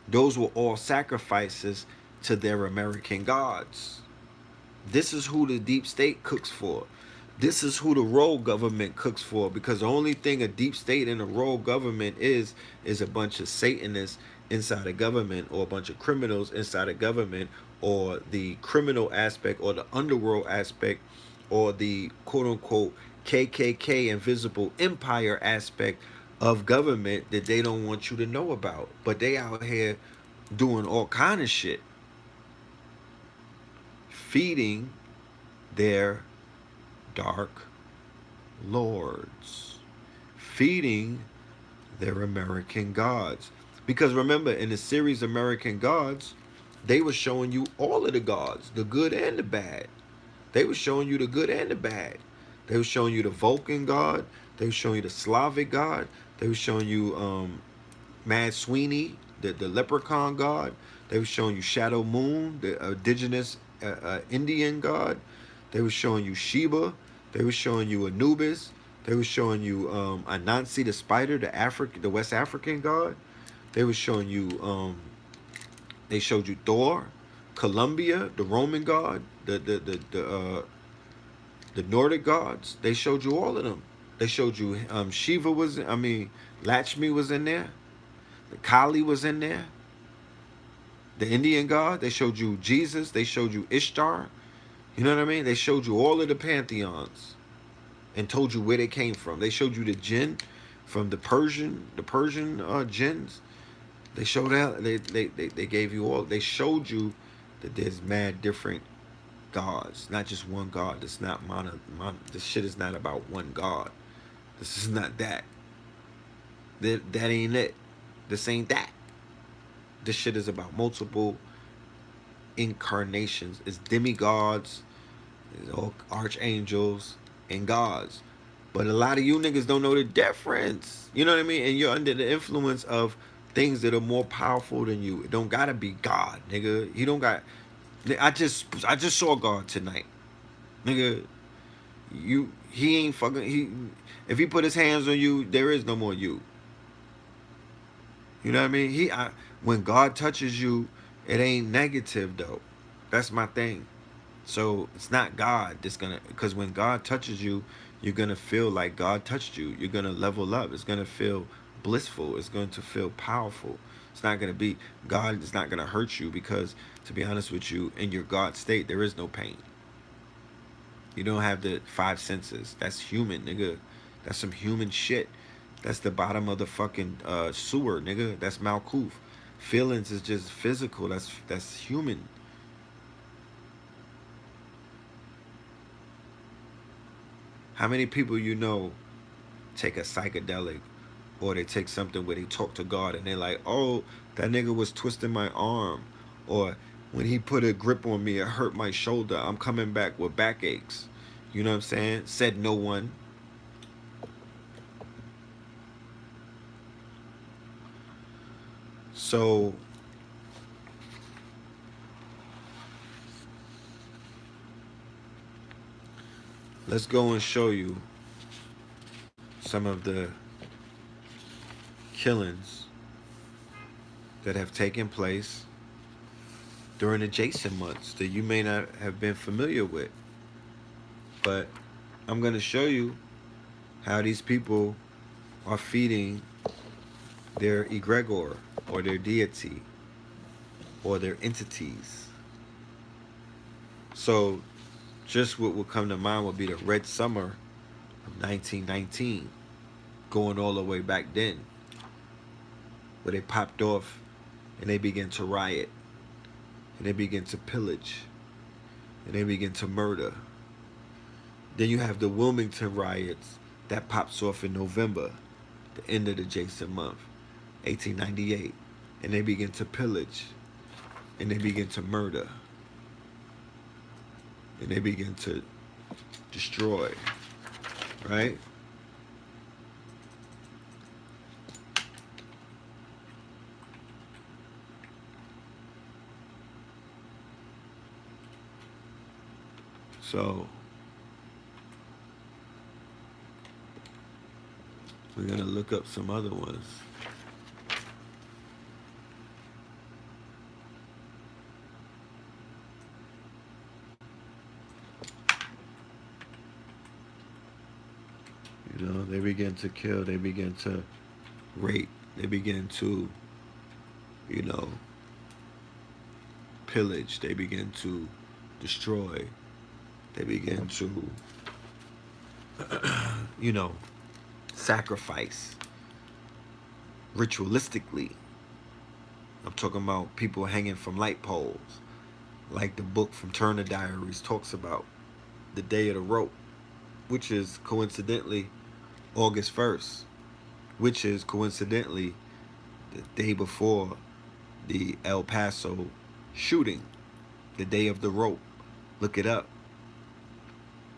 those were all sacrifices to their American gods. This is who the deep state cooks for. This is who the rogue government cooks for, because the only thing a deep state and a rogue government is a bunch of Satanists inside the government, or a bunch of criminals inside the government, or the criminal aspect or the underworld aspect, or the quote-unquote KKK invisible empire aspect of government that they don't want you to know about. But they out here doing all kind of shit, feeding their dark lords, feeding their American gods. Because remember, in the series American Gods, they were showing you all of the gods, the good and the bad. They were showing you the good and the bad. They were showing you the Vulcan god. They were showing you the Slavic god. They were showing you Mad Sweeney, the leprechaun god. They were showing you Shadow Moon, the indigenous Indian god. They were showing you Sheba. They were showing you Anubis. They were showing you Anansi the spider, the West African god. They were showing you they showed you Thor, Columbia, the Roman god, the The Nordic gods, they showed you all of them. They showed you Shiva was, Lakshmi was in there. The Kali was in there. The Indian god, they showed you Jesus. They showed you Ishtar. You know what I mean? They showed you all of the pantheons and told you where they came from. They showed you the jinn from the Persian jinns. They showed out. They gave you all. They showed you that there's mad different gods, not just one god. It's not this shit is not about one god. This is not that. That ain't it. This ain't that. This shit is about multiple incarnations. It's demigods, archangels, and gods. But a lot of you niggas don't know the difference. You know what I mean? And you're under the influence of things that are more powerful than you. It don't gotta be God, nigga. You don't got. I just saw God tonight, nigga. He ain't fucking. If he put his hands on you, there is no more you. You know what I mean? When God touches you, it ain't negative though. That's my thing. So it's not God that's gonna, because when God touches you, you're gonna feel like God touched you. You're gonna level up. It's gonna feel blissful. It's going to feel powerful. It's not gonna be, God is not gonna hurt you, because to be honest with you, in your God state, there is no pain. You don't have the five senses. That's human, nigga. That's some human shit. That's the bottom of the fucking sewer, nigga. That's Malkuth. Feelings is just physical. That's human. How many people you know take a psychedelic, or they take something where they talk to God and they're like, oh, that nigga was twisting my arm, or when he put a grip on me, it hurt my shoulder. I'm coming back with backaches. You know what I'm saying? Said no one. So let's go and show you some of the killings that have taken place during the Jason months that you may not have been familiar with. But I'm going to show you how these people are feeding their egregor, or their deity, or their entities. So just what would come to mind would be the Red Summer of 1919, going all the way back then, where they popped off and they began to riot, and they began to pillage, and they began to murder. Then you have the Wilmington riots that pops off in November, the end of the Jason month, 1898, and they begin to pillage, and they begin to murder, and they begin to destroy, right? So we're gonna look up some other ones. You know, they begin to kill, they begin to rape, they begin to, you know, pillage, they begin to destroy, they begin to, you know, sacrifice ritualistically. I'm talking about people hanging from light poles, like the book from Turner Diaries talks about, the Day of the Rope, which is coincidentally August 1st, which is coincidentally the day before the El Paso shooting, the Day of the Rope. Look it up.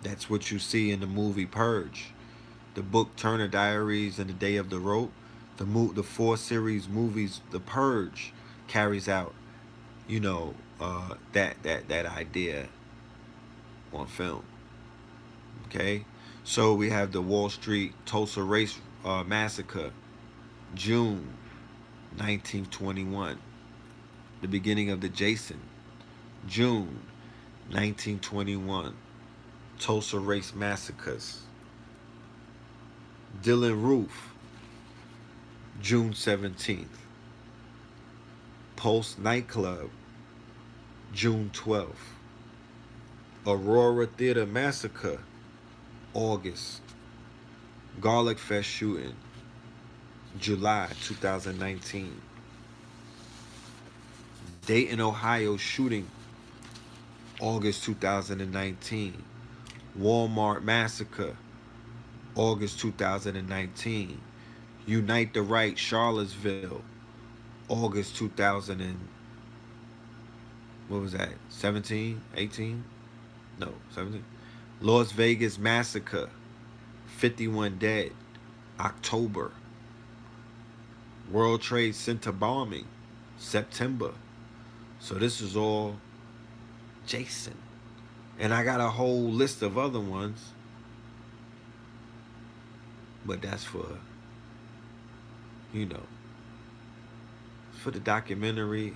That's what you see in the movie Purge. The book Turner Diaries and the Day of the Rope, the 4-series movies, The Purge, carries out, you know, that idea on film. Okay, so we have the Wall Street Tulsa Race Massacre, June 1921. The beginning of the Jason, June 1921. Tulsa Race Massacres. Dylan Roof, June 17th. Pulse Nightclub, June 12th. Aurora Theater Massacre, August. Garlic Fest shooting, July 2019. Dayton, Ohio shooting, August 2019. Walmart Massacre, August 2019. Unite the Right, Charlottesville, August 2000 and what was that? 17, 18? No, 17. Las Vegas Massacre, 51 dead, October. World Trade Center bombing, September. So this is all Jason. And I got a whole list of other ones. But that's for, for the documentary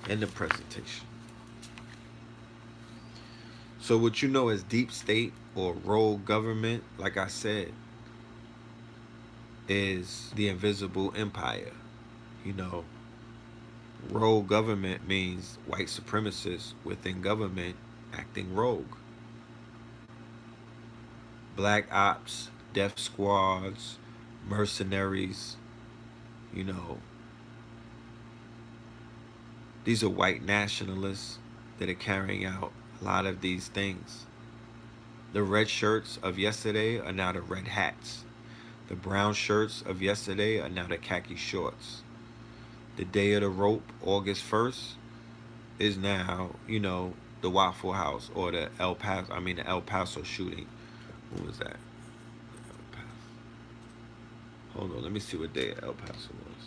and the presentation. So what you know as deep state or rogue government, like I said, is the invisible empire. Rogue government means white supremacists within government acting rogue. Black ops, death squads, mercenaries, these are white nationalists that are carrying out a lot of these things. The red shirts of yesterday are now the red hats. The brown shirts of yesterday are now the khaki shorts. The day of the rope, August 1st, is now, the Waffle House or the El Paso shooting. What was that? El Paso. Hold on, let me see what day El Paso was.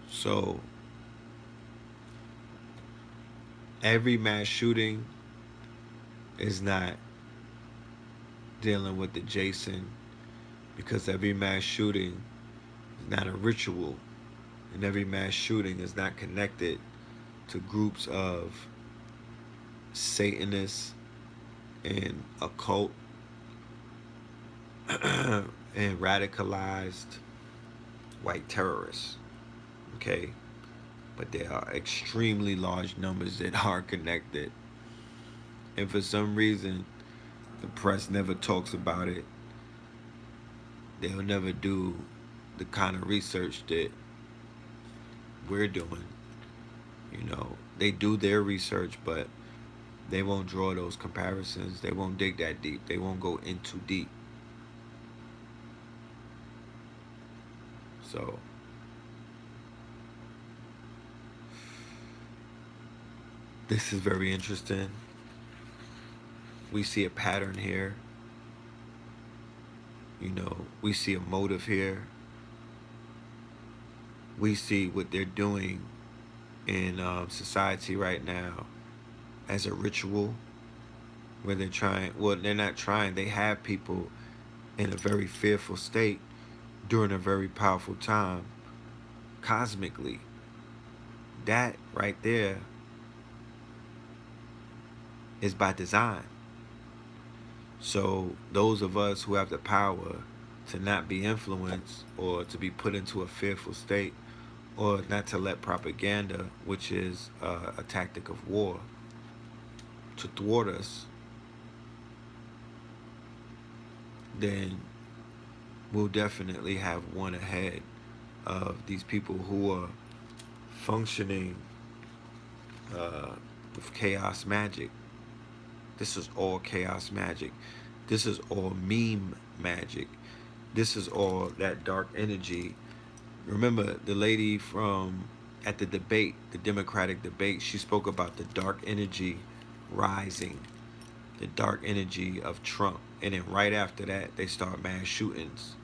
So every mass shooting is not dealing with the Jason, because every mass shooting is not a ritual, and every mass shooting is not connected to groups of Satanists and occult and radicalized white terrorists. Okay, but there are extremely large numbers that are connected, and for some reason the press never talks about it. They'll never do the kind of research that we're doing. They do their research, but they won't draw those comparisons. They won't dig that deep. They won't go in too deep. So this is very interesting. We see a pattern here. We see a motive here. We see what they're doing in society right now as a ritual, where they're trying, well, they're not trying, they have people in a very fearful state during a very powerful time, cosmically. That right there is by design. So those of us who have the power to not be influenced or to be put into a fearful state, or not to let propaganda, which is a tactic of war, to thwart us, then we'll definitely have one ahead of these people who are functioning with chaos magic. This is all chaos magic. This is all meme magic. This is all that dark energy. Remember the lady from at the debate, the Democratic debate, she spoke about the dark energy rising, the dark energy of Trump. And then right after that, they start mass shootings,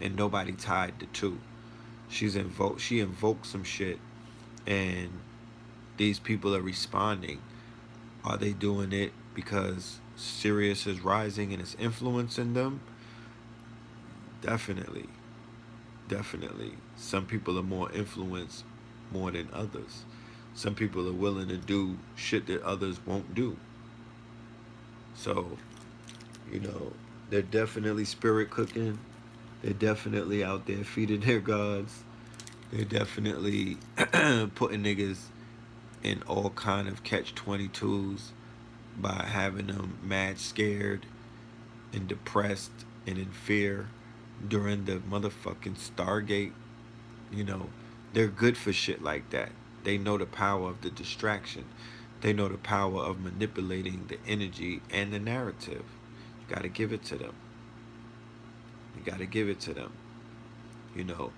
and nobody tied the two. She invoked some shit, and these people are responding. Are they doing it because Sirius is rising and it's influencing them? Definitely. Definitely. Some people are more influenced more than others. Some people are willing to do shit that others won't do. So, you know, they're definitely spirit cooking. They're definitely out there feeding their gods. They're definitely putting niggas in all kind of catch-22s by having them mad scared and depressed and in fear during the motherfucking Stargate. You know, they're good for shit like that. They know the power of the distraction. They know the power of manipulating the energy and the narrative. You gotta give it to them. You gotta give it to them. You know.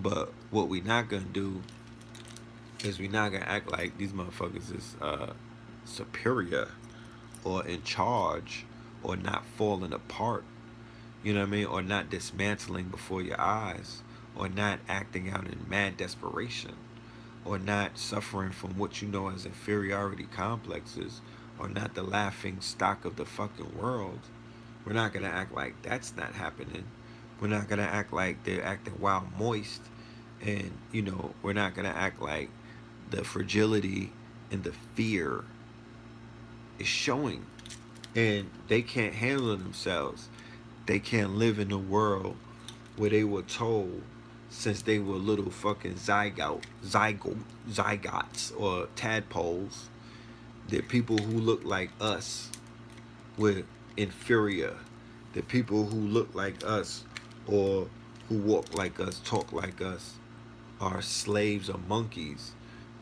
But what we not gonna do is we not gonna act like these motherfuckers is superior or in charge or not falling apart. You know what I mean? Or not dismantling before your eyes. Or not acting out in mad desperation. Or not suffering from what you know as inferiority complexes. Or not the laughing stock of the fucking world. We're not going to act like that's not happening. We're not going to act like they're acting wild moist. And, you know, we're not going to act like the fragility and the fear is showing. And they can't handle themselves. They can't live in a world where they were told since they were little fucking zygotes or tadpoles that people who look like us were inferior. That people who look like us or who walk like us, talk like us, are slaves or monkeys.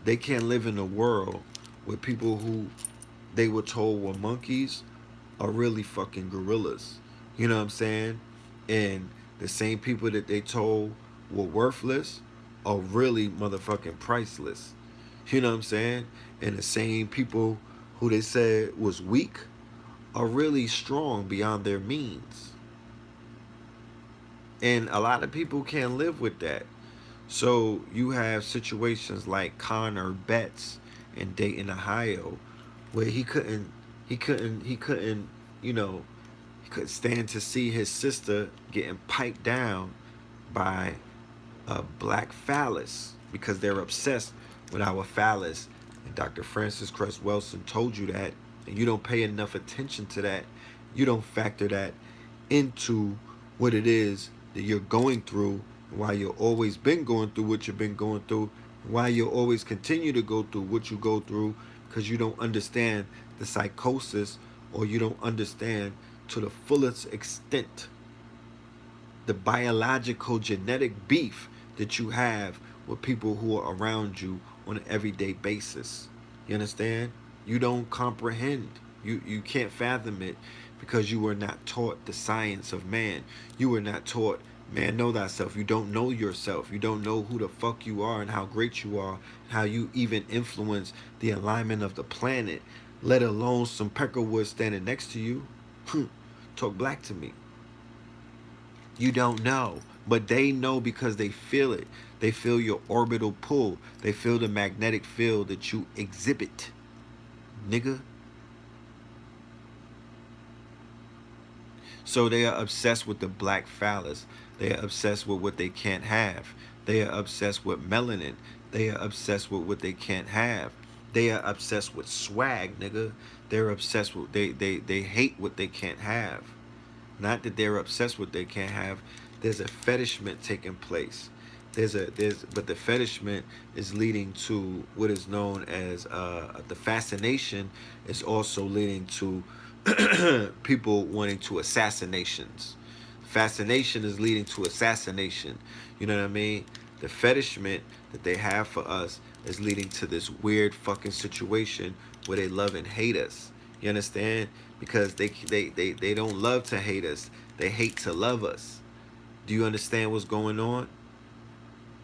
They can't live in a world where people who they were told were monkeys are really fucking gorillas. You know what I'm saying? And the same people that they told were worthless are really motherfucking priceless. You know what I'm saying? And the same people who they said was weak are really strong beyond their means. And a lot of people can't live with that. So you have situations like Connor Betts in Dayton, Ohio, where he couldn't, you know, he couldn't stand to see his sister getting piped down by a black phallus because they're obsessed with our phallus. And Dr. Francis Cress Welsing told you that, and you don't pay enough attention to that. You don't factor that into what it is that you're going through, why you've always been going through what you've been going through, why you'll always continue to go through what you go through, because you don't understand the psychosis, or you don't understand to the fullest extent the biological genetic beef that you have with people who are around you on an everyday basis. You understand? You don't comprehend. You can't fathom it because you were not taught the science of man. You were not taught, man, know thyself. You don't know yourself. You don't know who the fuck you are and how great you are, how you even influence the alignment of the planet, let alone some peckerwood standing next to you. Talk black to me. You don't know, but they know because they feel it. They feel your orbital pull. They feel the magnetic field that you exhibit, nigga. So they are obsessed with the black phallus. They are obsessed with what they can't have. They are obsessed with melanin. They are obsessed with what they can't have. They are obsessed with swag, nigga. They're obsessed with they hate what they can't have. Not that they're obsessed with what they can't have. There's a fetishment taking place. But the fetishment is leading to what is known as the fascination is also leading to people wanting to assassinations. Fascination is leading to assassination. You know what I mean? The fetishment that they have for us is leading to this weird fucking situation where they love and hate us. You understand? Because they don't love to hate us. They hate to love us. Do you understand what's going on?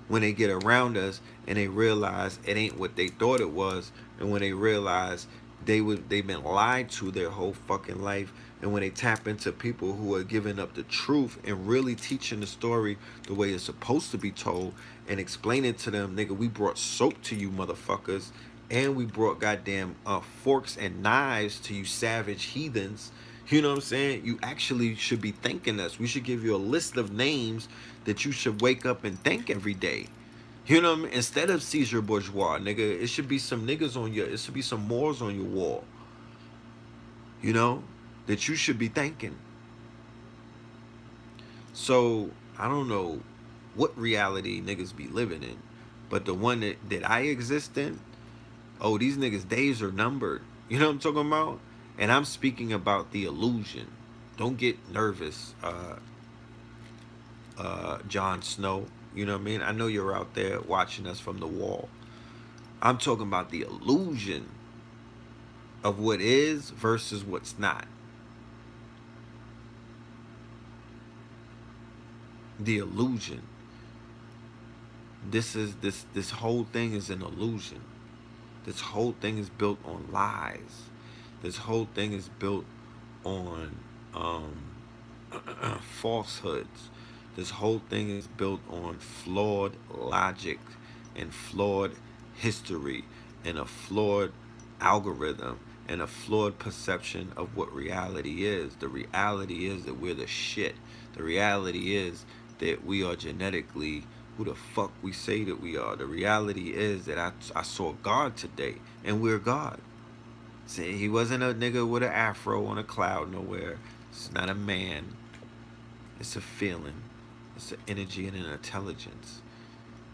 when they get around us and they realize it ain't what they thought it was, and when they realize they've been lied to their whole fucking life, and when they tap into people who are giving up the truth and really teaching the story the way it's supposed to be told and explaining to them, nigga, we brought soap to you motherfuckers, and we brought goddamn forks and knives to you savage heathens. You know what I'm saying? You actually should be thanking us. We should give you a list of names that you should wake up and thank every day. You know what I mean? Instead of Caesar Bourgeois, nigga, it should be some niggas on your, it should be some Moors on your wall. You know? That you should be thanking. So, I don't know what reality niggas be living in, but the one that I exist in, oh, these niggas' days are numbered. You know what I'm talking about? And I'm speaking about the illusion. Don't get nervous, Jon Snow. You know what I mean? I know you're out there watching us from the wall. I'm talking about the illusion of what is versus what's not. The illusion. This whole thing is an illusion. This whole thing is built on lies. This whole thing is built on falsehoods. This whole thing is built on flawed logic and flawed history and a flawed algorithm and a flawed perception of what reality is. The reality is that we're the shit. The reality is that we are genetically who the fuck we say that we are. The reality is that I saw God today, and we're God. See, he wasn't a nigga with an afro on a cloud nowhere. It's not a man. It's a feeling. It's an energy and an intelligence.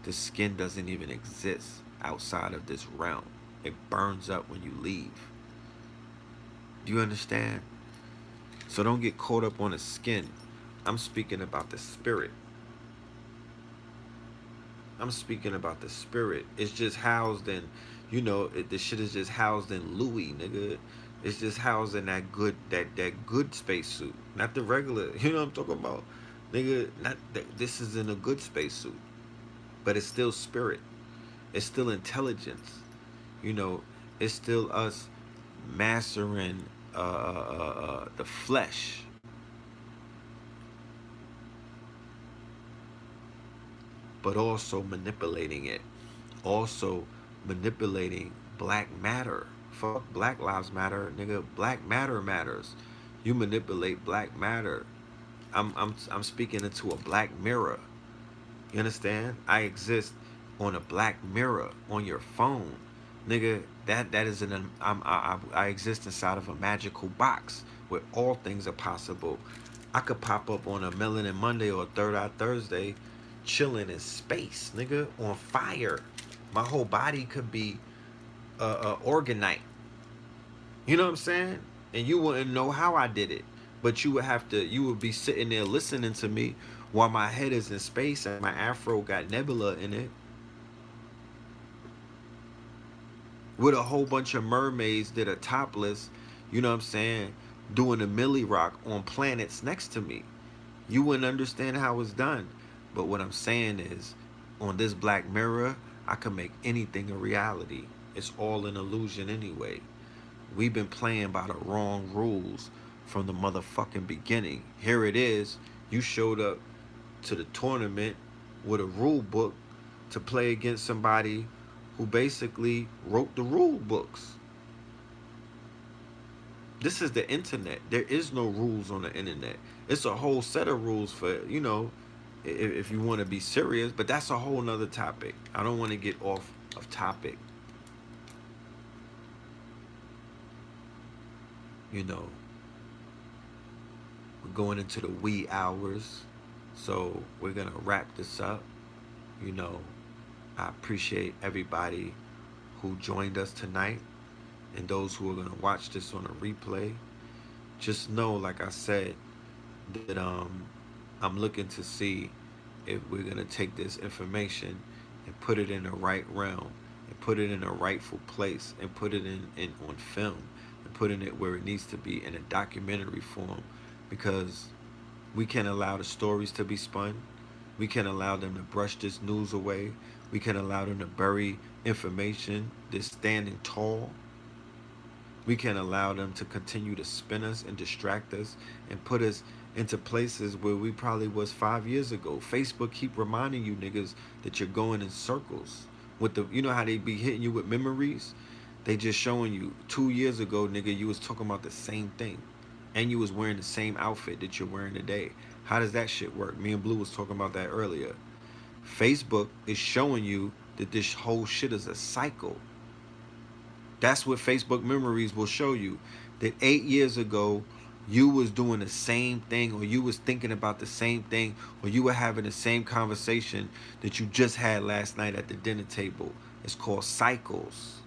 The skin doesn't even exist outside of this realm. It burns up when you leave. Do you understand? So don't get caught up on the skin. I'm speaking about the spirit. I'm speaking about the spirit. It's just housed in, you know, the shit is just housed in Louis, nigga. It's just housed in that good spacesuit, not the regular. You know what I'm talking about, nigga? Not that this is in a good spacesuit, but it's still spirit. It's still intelligence. You know, it's still us mastering the flesh. But also manipulating it. Also manipulating black matter. Fuck Black Lives Matter, nigga. Black matter matters. You manipulate black matter. I'm speaking into a black mirror. You understand? I exist on a black mirror on your phone, nigga. That is I exist inside of a magical box where all things are possible. I could pop up on a Melanin Monday or a Third Eye Thursday, chilling in space, nigga, on fire. My whole body could be organite. You know what I'm saying? And you wouldn't know how I did it, but you would be sitting there listening to me while my head is in space and my afro got nebula in it, with a whole bunch of mermaids that are topless. You know what I'm saying? Doing a milli rock on planets next to me. You wouldn't understand how it's done. But what I'm saying is, on this black mirror, I can make anything a reality. It's all an illusion anyway. We've been playing by the wrong rules from the motherfucking beginning. Here it is. You showed up to the tournament with a rule book to play against somebody who basically wrote the rule books. This is the internet. There is no rules on the internet. It's a whole set of rules for, you know, if you want to be serious, but that's a whole nother topic. I don't want to get off of topic. You know, we're going into the wee hours, so we're gonna wrap this up. You know, I appreciate everybody who joined us tonight, and those who are gonna watch this on a replay. Just know, like I said, that I'm looking to see if we're gonna take this information and put it in the right realm and put it in a rightful place and put it in on film and putting it where it needs to be in a documentary form, because we can't allow the stories to be spun. We can allow them to brush this news away. We can allow them to bury information that's standing tall. We can allow them to continue to spin us and distract us and put us into places where we probably was 5 years ago. Facebook keep reminding you niggas that you're going in circles. With the, you know how they be hitting you with memories? They just showing you 2 years ago, nigga, you was talking about the same thing. And you was wearing the same outfit that you're wearing today. How does that shit work? Me and Blue was talking about that earlier. Facebook is showing you that this whole shit is a cycle. That's what Facebook memories will show you. That 8 years ago, you was doing the same thing, or you was thinking about the same thing, or you were having the same conversation that you just had last night at the dinner table. It's called cycles.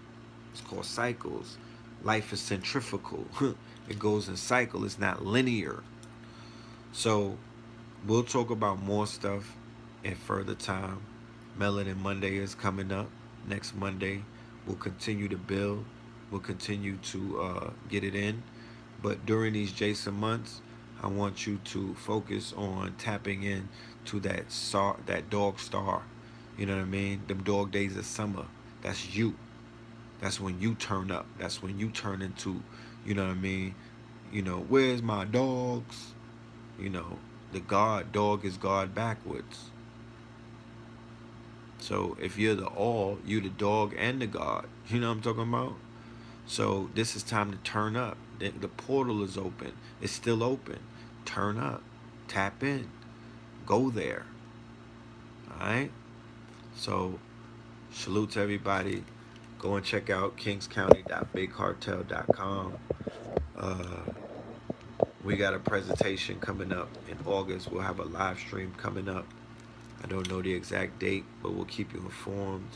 It's called cycles. Life is centrifugal. It goes in cycle. It's not linear. So we'll talk about more stuff in further time. Melanin Monday is coming up. Next Monday, we'll continue to build. We'll continue to get it in. But during these Jason months, I want you to focus on tapping in to that dog star. You know what I mean? Them dog days of summer. That's you. That's when you turn up. That's when you turn into, you know what I mean? You know, where's my dogs? You know, the dog is God backwards. So if you're the all, you the dog and the God. You know what I'm talking about? So this is time to turn up. The portal is open. It's still open. Turn up. Tap in. Go there. All right? So salute to everybody. Go and check out kingscounty.bigcartel.com. We got a presentation coming up in August. We'll have a live stream coming up. I don't know the exact date, but we'll keep you informed.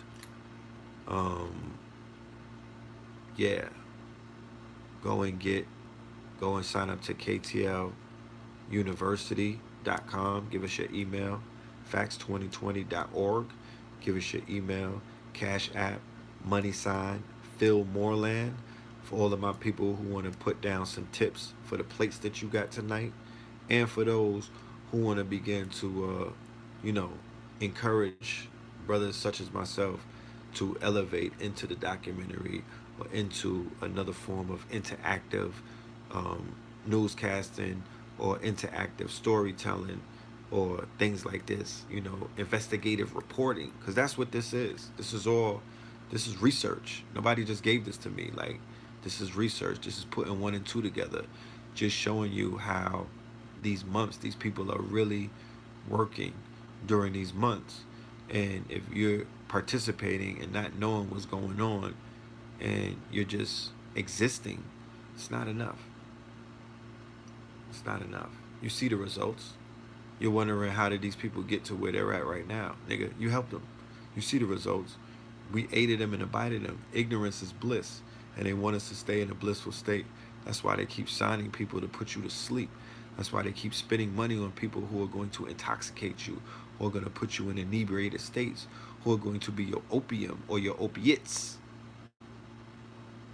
Yeah. Go and sign up to KTLUniversity.com. Give us your email. Fax2020.org. Give us your email. Cash App, $ PhilMoreland. For all of my people who want to put down some tips for the plates that you got tonight, and for those who want to begin to, encourage brothers such as myself to elevate into the documentary or into another form of interactive newscasting or interactive storytelling or things like this, investigative reporting, because that's what this is. This is research. Nobody just gave this to me. Like, this is research. This is putting 1 and 2 together, just showing you how these months, these people are really working during these months. And if you're participating and not knowing what's going on and you're just existing, it's not enough. It's not enough. You see the results. You're wondering, how did these people get to where they're at right now? Nigga, you helped them. You see the results. We aided them and abided them. Ignorance is bliss, and they want us to stay in a blissful state. That's why they keep signing people to put you to sleep. That's why they keep spending money on people who are going to intoxicate you, who are going to put you in inebriated states, who are going to be your opium or your opiates.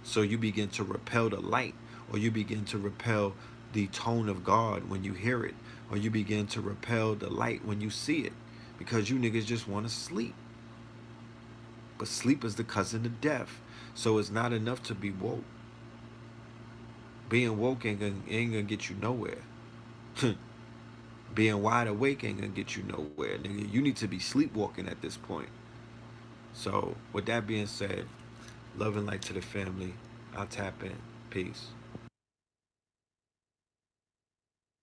So you begin to repel the light, or you begin to repel the tone of God when you hear it, or you begin to repel the light when you see it, because you niggas just want to sleep. But sleep is the cousin of death. So it's not enough to be woke. Being woke ain't gonna get you nowhere. Being wide awake ain't gonna get you nowhere, nigga. You need to be sleepwalking at this point. So with that being said, love and light to the family. I'll tap in. Peace.